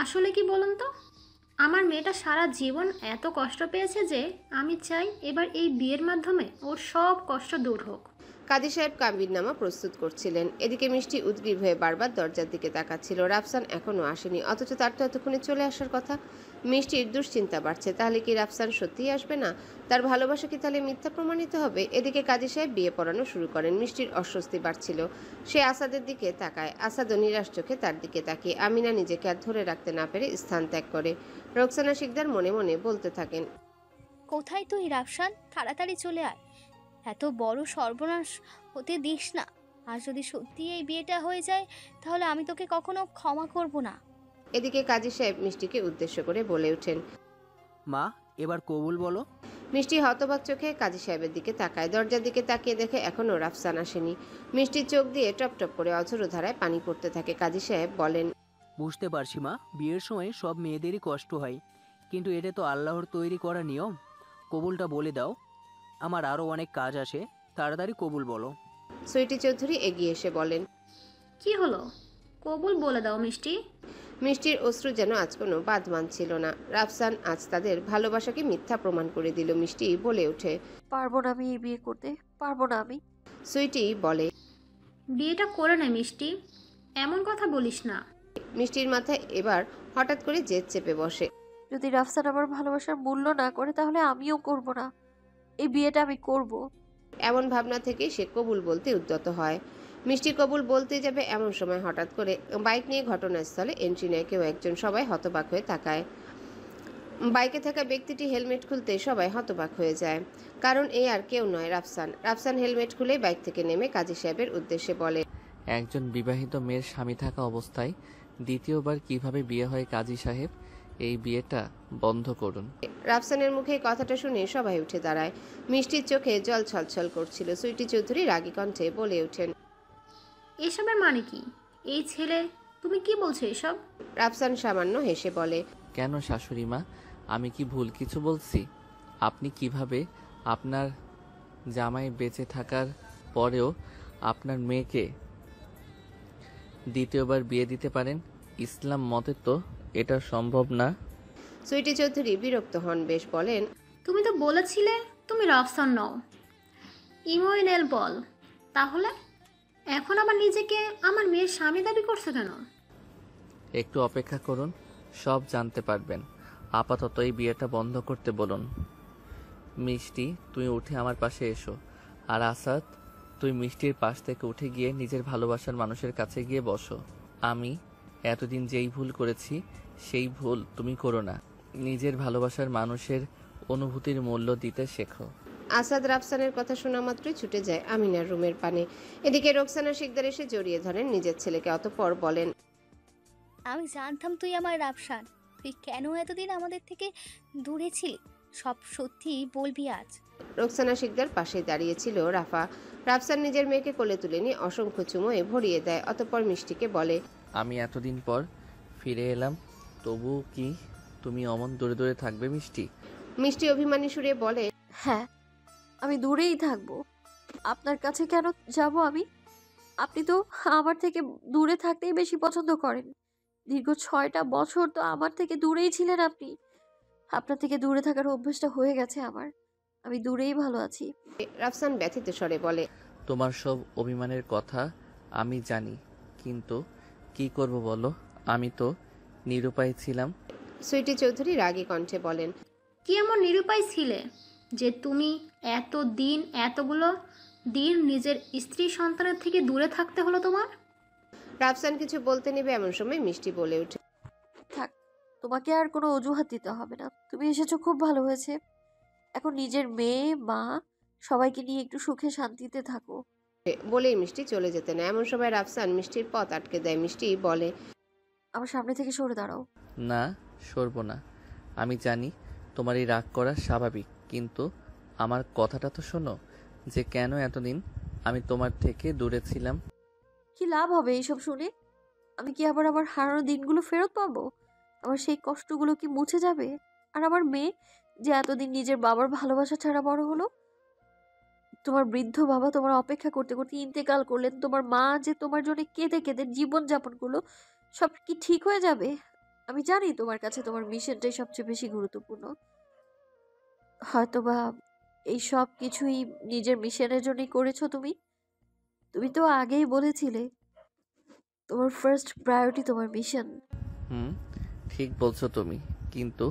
আসলে কি বলুন তো, আমার মেয়েটা সারা জীবন এত কষ্ট পেয়েছে যে আমি চাই এবার এই বিয়ের মাধ্যমে ওর সব কষ্ট দূর হোক। কাজী সাহেব কাবিননামা প্রস্তুত করছিলেন। এদিকে মিষ্টি উদ্গ্রীব হয়ে বারবার দরজার দিকে তাকাচ্ছিল। রাফসান এখনো আসেনি, অথচ তার তো এতক্ষণে চলে আসার কথা। মিষ্টির দুশ্চিন্তা বাড়ছে, তাহলে কি রাফসান সত্যিই আসবে না? তার ভালোবাসা কি তাহলে মিথ্যা প্রমাণিত হবে? এদিকে কাজী সাহেব বিয়ে পড়ানো শুরু করেন। মিষ্টির অস্বস্তি বাড়ছিল। সে আসাদের দিকে তাকায়। আসাদও নিরাশ চোখে তার দিকে তাকিয়ে। আমিনা নিজেকে আর ধরে রাখতে না পেরে স্থান ত্যাগ করে। রোকসানা শিকদার মনে মনে বলতে থাকেন। কোথায় তুই রাফসান, তাড়াতাড়ি চলে আয়, এত বড় সর্বনাশ হতে দিস না। আর যদি সত্যি এই বিয়েটা হয়ে যায় তাহলে আমি তোকে কখনো ক্ষমা করব না। এদিকে কাজী সাহেব মিষ্টিকে উদ্দেশ্য করে বলে ওঠেন। মা, এবার কবুল বলো। মিষ্টি হতবাক চোখে কাজী সাহেবের দিকে তাকায়। দরজার দিকে তাকিয়ে দেখে এখনও রাফসান আসেনি। মিষ্টির চোখ দিয়ে টপ টপ করে অঝোর ধারায় পানি পড়তে থাকে। কাজী সাহেব বলেন। বুঝতে পারছি মা, বিয়ের সময় সব মেয়েদেরই কষ্ট হয়, কিন্তু এটা তো আল্লাহর তৈরি করা নিয়ম। কবুলটা বলে দাও, আমার আরও অনেক কাজ আসে, তাড়াতাড়ি কবুল বলো। সুইটি চৌধুরী এগিয়ে এসে বলেন। কি হলো, কবুল বলে দাও মিষ্টি। মিষ্টির অশ্রু যেন আজ কোনো বাদ মানছিল না। রাফসান আজ তাদের ভালোবাসাকে মিথ্যা প্রমাণ করে দিল। মিষ্টি বলে ওঠে। পারবো না আমি এই বিয়ে করতে, পারবো না আমি। সুইটি বলে। বিয়েটা করে না মিষ্টি, এমন কথা বলিস না। মিষ্টির মাথায় এবার হঠাৎ করে জেদ চেপে বসে। যদি রাফসান আমার ভালোবাসার মূল্য না করে তাহলে আমিও করব না, এই বিয়েটা আমি করব। এমন ভাবনা থেকে সে কবুল বলতে উদ্যত হয়। মিষ্টি কবুল বলতে যাবে এমন সময় হঠাৎ করে বাইক নিয়ে ঘটনাস্থলে এন্ট্রি নেয় কেউ একজন। সবাই হতবাক হয়ে তাকায়। বাইকে থাকা ব্যক্তিটি হেলমেট খুলতে সবাই হতবাক হয়ে যায়, কারণ এই আর কেউ নয়, রাফসান। রাফসান হেলমেট খুলে বাইক থেকে নেমে কাজী সাহেবের উদ্দেশ্যে বলে। একজন বিবাহিত মেয়ের স্বামী থাকা অবস্থায় দ্বিতীয়বার কিভাবে বিয়ে হয় কাজী সাহেব? এই বিয়েটা বন্ধ করুন। রাফসানের মুখে কথাটা শুনে সবাই উঠে দাঁড়ায়। মিষ্টির চোখে জল ছলছল করছিল। সুইটি চৌধুরী রাগী কণ্ঠে বলে ওঠেন। এসবের মানে কি? এই ছেলে, তুমি কি বলছো এসব? রাফসান সামান্য হেসে বলে। কেন শাশুড়ি মা, আমি কি ভুল কিছু বলছি? আপনি কিভাবে আপনার জামাই বেঁচে থাকার পরেও আপনার মেয়েকে দ্বিতীয়বার বিয়ে দিতে পারেন? ইসলাম মতে তো এটা সম্ভব না। সুইটি চৌধুরী বিরক্ত হন বেশ, বলেন, তুমি তো বলেছিলে তুমি রাফসান নও, ইমোইনেল বল। তাহলে এখন আবার নিজেকে আমার মেয়ের স্বামী দাবি করছো কেন? একটু অপেক্ষা করুন, সব জানতে পারবেন। আপাতত এই বিয়েটা বন্ধ করতে বলুন। মিষ্টি, তুই উঠে আমার পাশে এসো। আর আসাদ, তুই মিষ্টির পাশ থেকে উঠে গিয়ে নিজের ভালোবাসার মানুষের কাছে গিয়ে বসো। আমি এতদিন যেই ভুল করেছি সেই ভুল তুমি করো না। নিজের ভালোবাসার মানুষের অনুভূতির মূল্য দিতে শেখো। আসাদ রাফসানের কথা শোনা মাত্রই ছুটে যায় আমিনার রুমের পানে। এদিকে রোকসানা শিকদার এসে জড়িয়ে ধরেন নিজের ছেলেকে, অতঃপর বলেন, আমি জানতাম তুই আমার রাফসান। তুই কেন এতদিন আমাদের থেকে দূরে ছিলি? সব সত্যি বলবি আজ। রোকসানা শিকদার পাশে দাঁড়িয়েছিল রাফা। রাফসান নিজের মেয়েকে কোলে তুলে নিয়ে অসংখ্য চুমোয় ভরিয়ে দেয়, অতঃপর মিষ্টিকে বলে, আমি এতদিন পর ফিরে এলাম, তবু কি তুমি অমন দূরে দূরে থাকবে মিষ্টি? মিষ্টি অভিমানী সুরে বলে, হ্যাঁ, আমি দূরেই থাকবো। আপনার কাছে কেন যাব আমি? আপনি তো আমার থেকে দূরে থাকতেই বেশি পছন্দ করেন। দীর্ঘ 6টা বছর তো আমার থেকে দূরেই ছিলেন আপনি। আপনার থেকে দূরে থাকার অভ্যাসটা হয়ে গেছে আমার। আমি দূরেই ভালো আছি। রাফসান ব্যথিত স্বরে বলে, তোমার সব অভিমানের কথা আমি জানি, কিন্তু কি করব বলো, আমি তো নিরুপায় ছিলাম। সুইটি চৌধুরী রাগী কণ্ঠে বলেন, কি এমন নিরুপায় ছিলে যে তুমি এতগুলো দিন নিজের স্ত্রী সন্তানের থেকে দূরে থাকতে হলো তোমার? রাফসান কিছু বলতে নেবে এমন সময় মিষ্টি বলে ওঠে, থাক, তোমাকে আর কোনো অজুহাত দিতে হবে না। তুমি এসেছো, খুব ভালো হয়েছে। এখন নিজের মেয়ে, মা, সবাইকে নিয়ে একটু সুখে শান্তিতে থাকো। বলেই মিষ্টি চলে যেতে না এমন সময় রাফসান মিষ্টির পথ আটকে দেয়। মিষ্টি বলে, আমার সামনে থেকে সরে দাঁড়াও। না, সরব না। আমি জানি তোমার এই রাগ করা স্বাভাবিক, কিন্তু আমার কথাটা তো শোনো, যে কেন এতদিন আমি তোমার থেকে দূরে ছিলাম। কি লাভ হবে এইসব শুনে? আমি কি আবার আমার হারানো দিনগুলো ফেরত পাবো? আমার সেই কষ্টগুলো কি মুছে যাবে? আর আমার মেয়ে যে এতদিন নিজের বাবার ভালোবাসা ছাড়া বড় হলো, তোমার বৃদ্ধ বাবা তোমার অপেক্ষা করতে করতে ইন্তেকাল করলেন, তোমার মা যে তোমার জন্য কেঁদে কেঁদে জীবন যাপন করলো, সব কি ঠিক হয়ে যাবে? আমি জানি তোমার কাছে তোমার মিশনটাই সবচেয়ে বেশি গুরুত্বপূর্ণ। হয়তোবা এই সব কিছুই নিজের মিশনের জন্যই করেছো তুমি। তুমি তো আগেই বলেছিলে তোমার ফার্স্ট প্রায়োরিটি তোমার মিশন। ঠিক বলছো তুমি, কিন্তু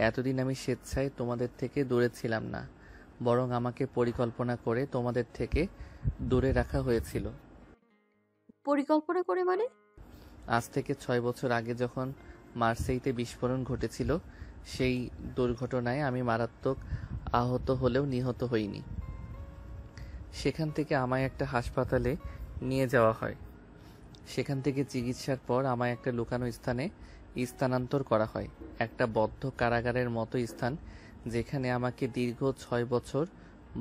এতদিন আমি স্বেচ্ছায় তোমাদের থেকে দূরে ছিলাম না, বরং আমাকে পরিকল্পনা করে তোমাদের থেকে দূরে রাখা হয়েছিল। পরিকল্পনা করে মানে? আজ থেকে 6 বছর আগে যখন মার্সেইতে বিস্ফোরণ ঘটেছিল, সেই দুর্ঘটনায় আমি মারাত্মক আহত হলেও নিহত হইনি। সেখান থেকে আমায় একটা হাসপাতালে নিয়ে যাওয়া হয়। সেখান থেকে চিকিৎসার পর আমায় একটা লুকানো স্থানে স্থানান্তর করা হয়, একটা বদ্ধ কারাগারের মতো স্থান, যেখানে আমাকে দীর্ঘ 6 বছর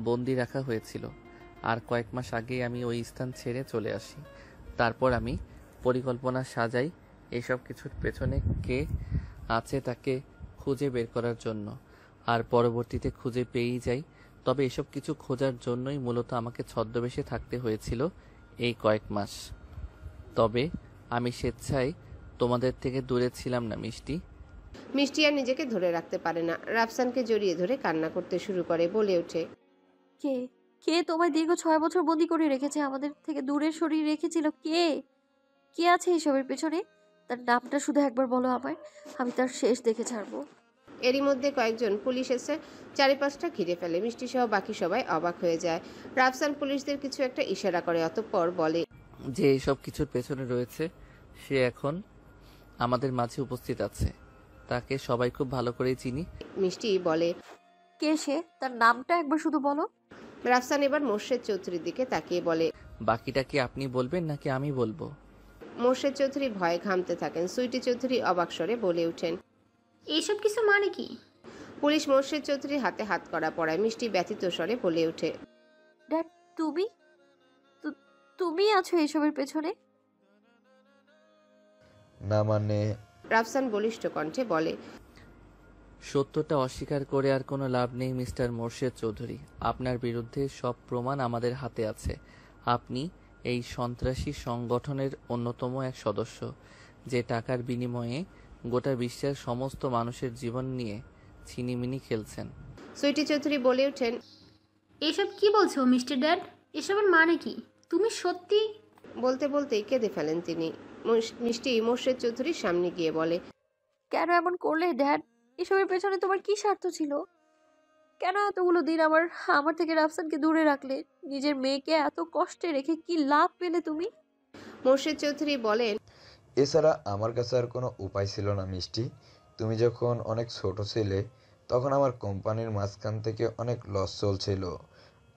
বন্দি রাখা হয়েছিল। আর কয়েক মাস আগেই আমি ওই স্থান ছেড়ে চলে আসি। তারপর আমি পরিকল্পনা সাজাই এসব কিছুর পেছনে কে আছে তাকে খুঁজে বের করার জন্য, আর পরবর্তীতে খুঁজে পেয়েই যাই। তবে এসব কিছু খোঁজার জন্যই মূলত আমাকে ছদ্মবেশে থাকতে হয়েছিল এই কয়েক মাস। তবে আমি স্বেচ্ছায় তোমাদের থেকে দূরে ছিলাম না মিষ্টি। মিষ্টি আর নিজেকে ধরে রাখতে পারে না, রাফসানকে জড়িয়ে ধরে কান্না করতে শুরু করে, বলে ওঠে, কে কে তোমায় দীর্ঘ 6 বছর বন্দি করে রেখেছে, আমাদের থেকে দূরে সরিয়ে রেখেছিল? কে কে আছে এইসবের পেছনে? তার নামটা শুধু একবার বলো আমায়, আমি তার শেষ দেখে ছাড়বো। এরই মধ্যে কয়েকজন পুলিশ এসে চারিপাশটা ঘিরে ফেলে। মিষ্টি সহ বাকি সবাই অবাক হয়ে যায়। রাফসান পুলিশদের কিছু একটা ইশারা করে, অতঃপর বলে, যে এইসব কিছুর পেছনে রয়েছে সে এখন আমাদের মাঝে উপস্থিত আছে, তাকে সবাই খুব ভালো করেই চিনি। মিষ্টি বলে, কে সে? তার নামটা একবার শুধু বলো। রাফসান এবার মোর্শেদ চৌধুরীর দিকে তাকিয়ে বলে, বাকিটা কি আপনি বলবেন নাকি আমি বলবো? মোর্শেদ চৌধুরী ভয়ে ঘামতে থাকেন। সুইটি চৌধুরী অবাক স্বরে বলে ওঠেন, এইসব কিছু মানে কি? পুলিশ মোর্শেদ চৌধুরীর হাতে হাত করা পড়ায়। মিষ্টি ব্যথিত স্বরে বলে ওঠে, ড্যাড, তুমি আছো এইসবের পেছনে? না মানে? রাফসান বলিষ্ঠ কণ্ঠে বলে, সত্যটা অস্বীকার করে আর কোনো লাভ নেই মিস্টার মোর্শেদ চৌধুরী। আপনার বিরুদ্ধে সব প্রমাণ আমাদের হাতে আছে। আপনি এই সন্ত্রাসী সংগঠনের অন্যতম এক সদস্য, যে টাকার বিনিময়ে গোটা বিশ্বের সমস্ত মানুষের জীবন নিয়ে ছিনিমিনি খেলছেন। সুইটি চৌধুরী বলে ওঠেন, এসব কি বলছো মিস্টার ড্যাড? এসবের মানে কি? তুমি সত্যি? বলতে বলতেই কেঁদে ফেলেন তিনি। মিষ্টি মোর্শেদ চৌধুরীর সামনে গিয়ে বলে, কেন এমন করলে ড্যাড? এসবের পেছনে তোমার কি স্বার্থ ছিল? কেন এতগুলো দিন আমার থেকে রাফসানকে দূরে রাখলে? নিজের মেয়েকে এত কষ্টে রেখে কি লাভ পেলে তুমি? মোর্শেদ চৌধুরী বলেন, এছাড়া আমার কাছে আর কোনো উপায় ছিল না মিষ্টি। তুমি যখন অনেক ছোট ছিলে তখন আমার কোম্পানির মাঝখান থেকে অনেক লস চলছিল,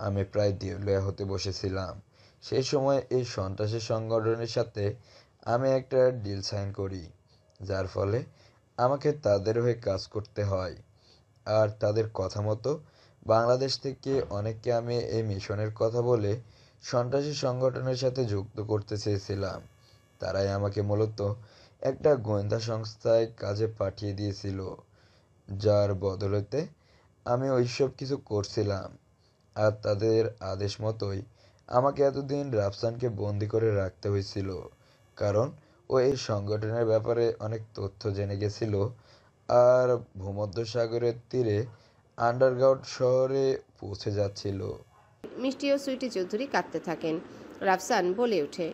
আমি প্রায় দেউলিয়া হতে বসেছিলাম। সেই সময় এই সন্ত্রাসী সংগঠনের সাথে আমি একটা ডিল সাইন করি, যার ফলে আমাকে তাদের হয়ে কাজ করতে হয়। আর তাদের কথা মতো বাংলাদেশ থেকে অনেককে আমি এই মিশনের কথা বলে সন্ত্রাসী সংগঠনের সাথে যুক্ত করতে চেয়েছিলাম। তারাই আমাকে মূলত একটা গোয়েন্দা সংস্থায় কাজে পাঠিয়ে দিয়েছিল, যার বদলতে আমি ওইসব কিছু করছিলাম। আর তাদের আদেশ মতোই আমাকে এতদিন রাফসানকে বন্দি করে রাখতে হয়েছিল, কারণ ও এই সংগঠনের ব্যাপারে অনেক তথ্য জেনে গেছিল আর ভূমধ্যসাগরের তীরে আন্ডারগ্রাউন্ড শহরে পৌঁছে যাচ্ছিল। মিষ্টি ও সুইটি চৌধুরী কাঁদতে থাকেন। রাফসান বলে ওঠে,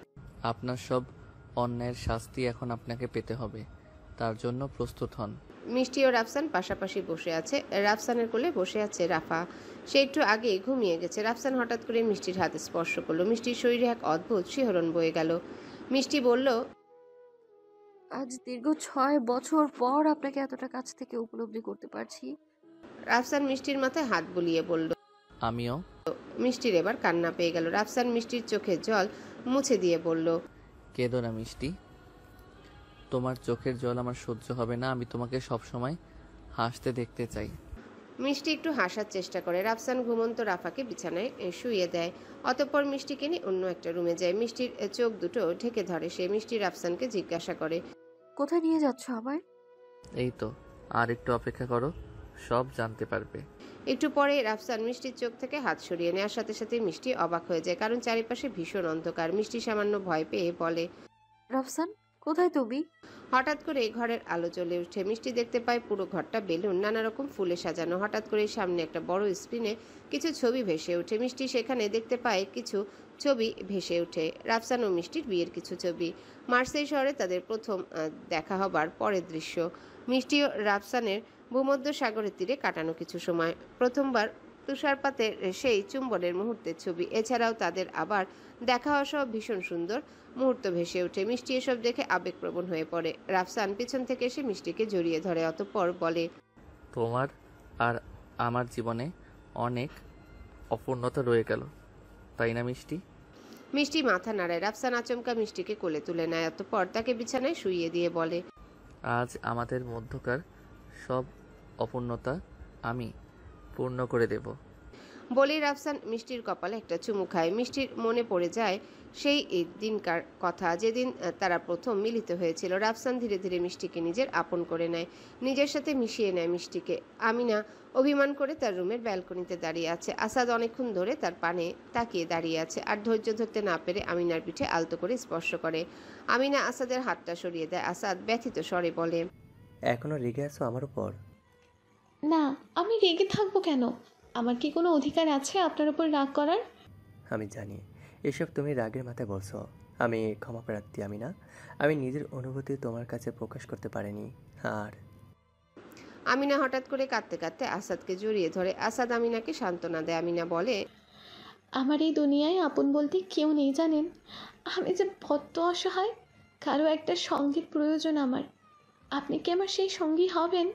আপনার সব অন্যায়ের শাস্তি এখন আপনাকে পেতে হবে, তার জন্য প্রস্তুত হন। মিষ্টি ও রাফসান পাশাপাশি বসে আছে। রাফসানের কোলে বসে আছে রাফা। সে একটু আগেই ঘুমিয়ে গেছে। রাফসান হঠাৎ করে মিষ্টির হাতে স্পর্শ করলো। মিষ্টির শরীরে এক অদ্ভুত শিহরণ বয়ে গেল। মিষ্টি বলল, আজ দীর্ঘ 6 বছর পর আপনাকে এতটা কাছ থেকে উপলব্ধি করতে পারছি। রাফসান মিষ্টির মাথায় হাত বুলিয়ে বলল, আমিও। মিষ্টির এবার কান্না পেয়ে গেল। রাফসান মিষ্টির চোখের জল মুছে দিয়ে বলল, কেঁদো না মিষ্টি, তোমার চোখের জল আমার সহ্য হবে না। আমি তোমাকে সবসময় হাসতে দেখতে চাই। মিষ্টি একটু হাসার চেষ্টা করে। রাফসান ঘুমন্ত রাফাকে বিছানায় শুইয়ে দেয়। অতঃপর মিষ্টিকে নিয়ে অন্য একটা রুমে যায়। মিষ্টির চোখ দুটো ঢেকে ধরে সে। মিষ্টি রাফসানকে জিজ্ঞাসা করে, কোথায় নিয়ে যাচ্ছ আমায়? এই তো, আর একটু অপেক্ষা করো, সব জানতে পারবে। একটু পরে রাফসান মিষ্টির চোখ থেকে হাত সরিয়ে নেওয়ার সাথে সাথে মিষ্টি অবাক হয়ে যায়, কারণ চারিপাশে ভীষণ অন্ধকার। মিষ্টি সামান্য ভয় পেয়ে বলে, রাফসান কোথায় তুমি? হঠাৎ করে ঘরের আলো জ্বলে ওঠে। মিষ্টি দেখতে পায় পুরো ঘরটা বেলুন, নানা রকম ফুলে সাজানো। হঠাৎ করে সামনে একটা বড় স্ক্রিনে কিছু ছবি ভেসে ওঠে। মিষ্টি সেখানে দেখতে পায় কিছু ছবি ভেসে ওঠে। রাফসান ও মিষ্টির বিয়ের কিছু ছবি। মার্সেই শহরে তাদের প্রথম দেখা হবার পরের দৃশ্য। মিষ্টি ও রাফসানের ভূমধ্যসাগরের তীরে কাটানো কিছু সময়। প্রথমবার তুষারপাতের সেই চুম্বনের মুহূর্তের ছবি। এছাড়াও তাদের আবার দেখা হওয়া সহ ভীষণ সুন্দর মুহূর্ত ভেসে ওঠে। মিষ্টি এসব দেখে আবেগপ্রবণ হয়ে পড়ে। রাফসান পিছন থেকে এসে মিষ্টিকে জড়িয়ে ধরে। অতঃপর বলে, তোমার আর আমার জীবনে অনেক অপূর্ণতা রয়ে গেল, তাই না মিষ্টি? মিষ্টি মাথা নাড়ায়। রাফসান আচমকা মিষ্টিকে কোলে তুলে নেয়। অতঃপর তাকে বিছানায় শুইয়ে দিয়ে বলে, আজ আমাদের মধ্যকার সব অপূর্ণতা আমি পূর্ণ করে দেব। বলেই রাফসান মিষ্টির কপালে একটা চুমু খায়। মিষ্টির মনে পড়ে যায় সেই দিনকার কথা, যেদিন তারা প্রথম মিলিত হয়েছিল। রাফসান ধীরে ধীরে মিষ্টিকে নিজের আপন করে নেয়, নিজের সাথে মিশিয়ে নেয় মিষ্টিকে। আমিনা অভিমান করে তার রুমের ব্যালকনিতে দাঁড়িয়ে আছে। আসাদ অনেকক্ষণ ধরে তার পানে তাকিয়ে দাঁড়িয়ে আছে, আর ধৈর্য ধরতে না পেরে আমিনার পিঠে আলতো করে স্পর্শ করে। আমিনা আসাদের হাতটা সরিয়ে দেয়। আসাদ ব্যথিত স্বরে বলে, এখনো রেগে আছো আমার উপর? না, আমি রেগে থাকবো কেন? আমার কি কোনো অধিকার আছে আপনার উপর রাগ করার? আমি জানি এসব তুমি রাগের মাথায় বলছো। আমি ক্ষমা প্রার্থী আমিনা। আমি নিজের অনুভূতি তোমার কাছে প্রকাশ করতে পারিনি। আর আমিনা হঠাৎ করে কাঁদতে কাঁদতে আসাদকে জড়িয়ে ধরে। আসাদ আমিনাকে সান্ত্বনা দেয়। আমিনা বলে, আমার এই দুনিয়ায় আপন বলতে কেউ নেই জানেন। আমি যে বড্ড অসহায়, কারো একটা সঙ্গীর প্রয়োজন আমার। আপনি কি আমার সেই সঙ্গী হবেন?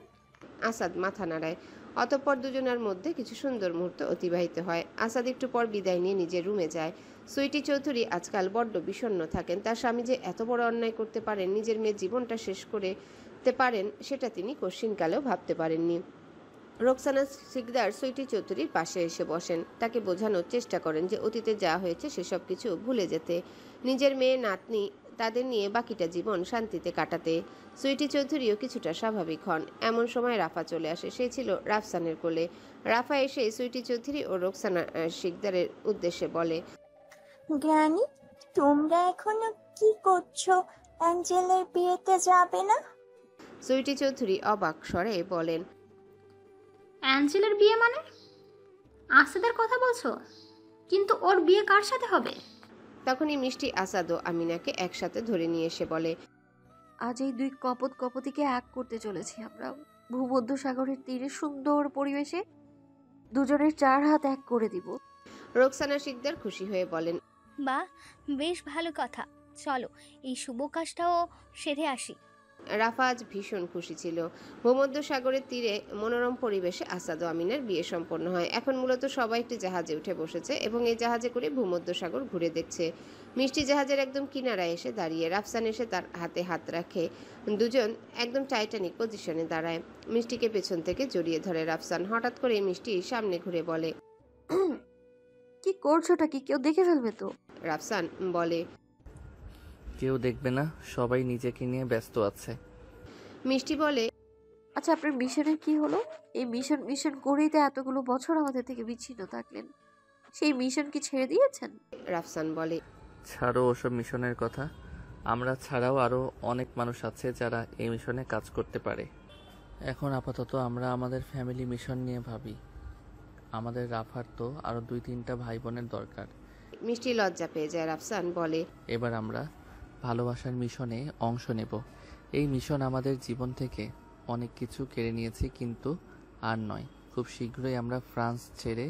আসাদ মাথা নাড়ায়। অতঃপর দুজনের মধ্যে কিছু সুন্দর মুহূর্ত অতিবাহিত হয়। আসাদ একটু পর বিদায় নিয়ে নিজের রুমে যায়। সুইটি চৌধুরী আজকাল বড্ড বিষণ্ণ থাকেন। তার স্বামী যে এত বড় অন্যায় করতে পারেন, নিজের মেয়ের জীবনটা শেষ করতে পারেন, সেটা তিনি কশ্চিনকালেও ভাবতে পারেননি। রোকসানা সিকদার সুইটি চৌধুরীর পাশে এসে বসেন। তাকে বোঝানোর চেষ্টা করেন যে অতীতে যা হয়েছে সেসব কিছু ভুলে যেতে, নিজের মেয়ে নাতনি তাদের নিয়ে বাকিটা জীবন শান্তিতে কাটাতে। সুইটি চৌধুরীও কিছুটা স্বাভাবিক হন। এমন সময় রাফা চলে আসে। সে ছিল রাফসানের কোলে। রাফা এসে সুইটি চৌধুরী ও রোকসানা সিকদারের উদ্দেশ্যে বলে, গ্রানি, তোমরা এখনো কি করছো? অ্যাঞ্জেলের বিয়েতে যাবে না? সুইটি চৌধুরী অবাক স্বরে বলেন, অ্যাঞ্জেলের বিয়ে মানে? আসাদের কথা বলছো? কিন্তু ওর বিয়ে কার সাথে হবে? তখনই মিষ্টি আসাদ ও আমিনাকে একসাথে ধরে নিয়ে এসে বলে, আজ এই দুই কপতিকে এক করতে চলেছি আমরা। ভূমধ্যসাগরের তীরে সুন্দর পরিবেশে দুজনের 4 হাত এক করে দিব। রোকসানা শিকদার খুশি হয়ে বলেন, বাহ, বেশ ভালো কথা। চলো এই শুভ কাজটাও সেরে আসি। রাফা আজ ভীষণ খুশি ছিল। ভূমধ্যসাগরের তীরে মনোরম পরিবেশে আসাদ ও আমিনার বিয়ে সম্পন্ন হয়। এখন মূলত সবাই একটি জাহাজে উঠে বসেছে এবং এই জাহাজে করে ভূমধ্যসাগর ঘুরে দেখছে। মিষ্টি জাহাজের একদম কিনারায় এসে দাঁড়িয়ে, রাফসান এসে তার হাতে হাত রাখে। দুজন একদম টাইটানিক পজিশনে দাঁড়ায়। মিষ্টিকে পেছন থেকে জড়িয়ে ধরে রাফসান। হঠাৎ করে মিষ্টি সামনে ঘুরে বলে, কি করছোটা কি? কেউ দেখে ফেলবে তো। রাফসান বলে, কেউ দেখবে না, সবাই নিজেকে নিয়ে ব্যস্ত আছে। মিষ্টি বলে, আচ্ছা, আপনার মিশনের কি হলো? এই মিশন করেই তো এতগুলো বছর আমাদের থেকে বিচ্ছিন্ন থাকলেন। সেই মিশন কি ছেড়ে দিয়েছেন? রাফসান বলে, ছাড়ো ওসব মিশনের কথা। আমরা ছাড়াও আরও অনেক মানুষ আছে যারা এই মিশনে কাজ করতে পারে। এখন আপাতত আমরা আমাদের ফ্যামিলি মিশন নিয়ে ভাবি। আমাদের রাফার তো আরও 2-3টা ভাই বোনের দরকার। মিষ্টি লজ্জা পেয়ে যায়। রাফসান বলে, এবার আমরা ভালোবাসার মিশনে অংশ নেব। এই মিশন আমাদের জীবন থেকে অনেক কিছু কেড়ে নিয়েছে, কিন্তু আর নয়। খুব শীঘ্রই আমরা ফ্রান্স ছেড়ে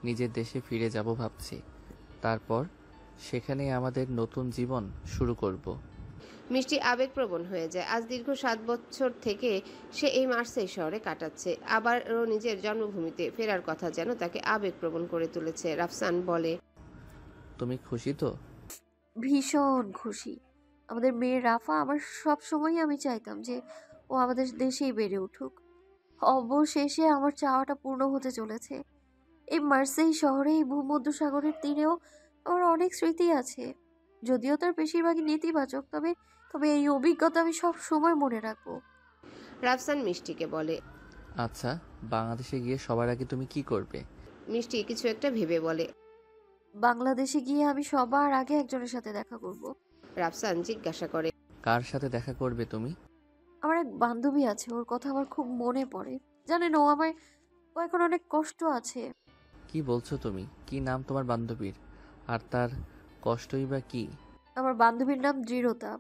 নিজের দেশে ফিরে যাব ভাবছি। তারপর সেখানে আমাদের নতুন জীবন শুরু করব। মিষ্টি আবেগপ্রবণ হয়ে যায়। আজ দীর্ঘ 7 বছর থেকে সে এই মার্সেই শহরে কাটাচ্ছে। আবারও নিজের জন্মভূমিতে ফেরার কথা যেন তাকে আবেগপ্রবণ করে তুলেছে। রাফসান বলে, তুমি খুশি তো? ভীষণ খুশি। আমাদের মেয়ে রাফা, আমার সব সময় আমি চাইতাম যে ও আমাদের দেশেই বেড়ে উঠুক। অবশেষে আমার চাওয়াটা পূর্ণ হতে চলেছে। এই মার্সেই শহরে, এই ভূমধ্যসাগরের তীরেও আমার অনেক স্মৃতি আছে, যদিও তার বেশিরভাগই নেতিবাচক। তবে তবে এই অভিজ্ঞতা আমি সব সময় মনে রাখবো। রাফসান মিষ্টিকে বলে, আচ্ছা, বাংলাদেশে গিয়ে সবার আগে তুমি কি করবে? মিষ্টি কিছু একটা ভেবে বলে, বাংলাদেশে গিয়ে আমি সবার আগে একজনের সাথে দেখা করব। রাফসান জিজ্ঞাসা করে, কার সাথে দেখা করবে তুমি? আমার এক বান্ধবী আছে, ওর কথা আমার খুব মনে পড়ে। জানেন, ও এখন অনেক কষ্ট আছে। কি বলছো তুমি? কি নাম তোমার বান্ধবীর? আর তার কষ্টই বা কি? আমার বান্ধবীর নাম দৃঢ়তা।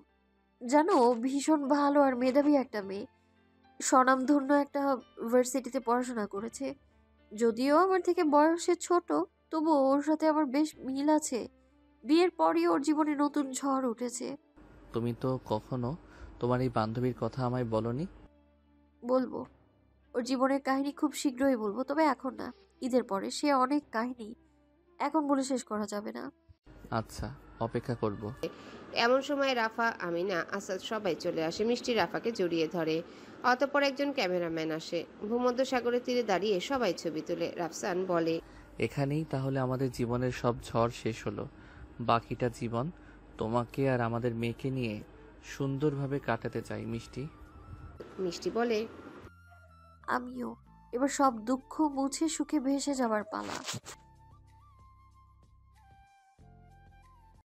জানো, ও ভীষণ ভালো আর মেধাবী একটা মেয়ে। স্বনামধন্য একটা ভার্সিটিতে পড়াশোনা করেছে। যদিও আমার থেকে বয়সে ছোট, তবুও ওর সাথে আমার বেশ মিল আছে। বিয়ের পরই ওর জীবনে নতুন ঝড় উঠেছে। তুমি তো কখনো তোমার এই বান্ধবীর কথা আমায় বলনি। বলবো, ওর জীবনের কাহিনী খুব শীঘ্রই বলবো, তবে এখন না, ঈদের পরে। সে অনেক কাহিনী, এখন বলে শেষ করা যাবে না। আচ্ছা, অপেক্ষা করব। এমন সময় রাফা, আমিনা, আসাদ সবাই চলে আসে। মিষ্টি রাফাকে জড়িয়ে ধরে। অতঃপর একজন ক্যামেরাম্যান আসে। ভূমধ্যসাগরের তীরে দাঁড়িয়ে সবাই ছবি তোলে। রাফসান বলে, এখানেই তাহলে আমাদের জীবনের সব ঝড় শেষ হলো। বাকিটা জীবন তোমাকে আর আমাদের মেয়েকে নিয়ে সুন্দরভাবে কাটাতে চাই মিষ্টি। মিষ্টি বলে, আমিও। এবার সব দুঃখ মুছে সুখে ভেসে যাবার পালা।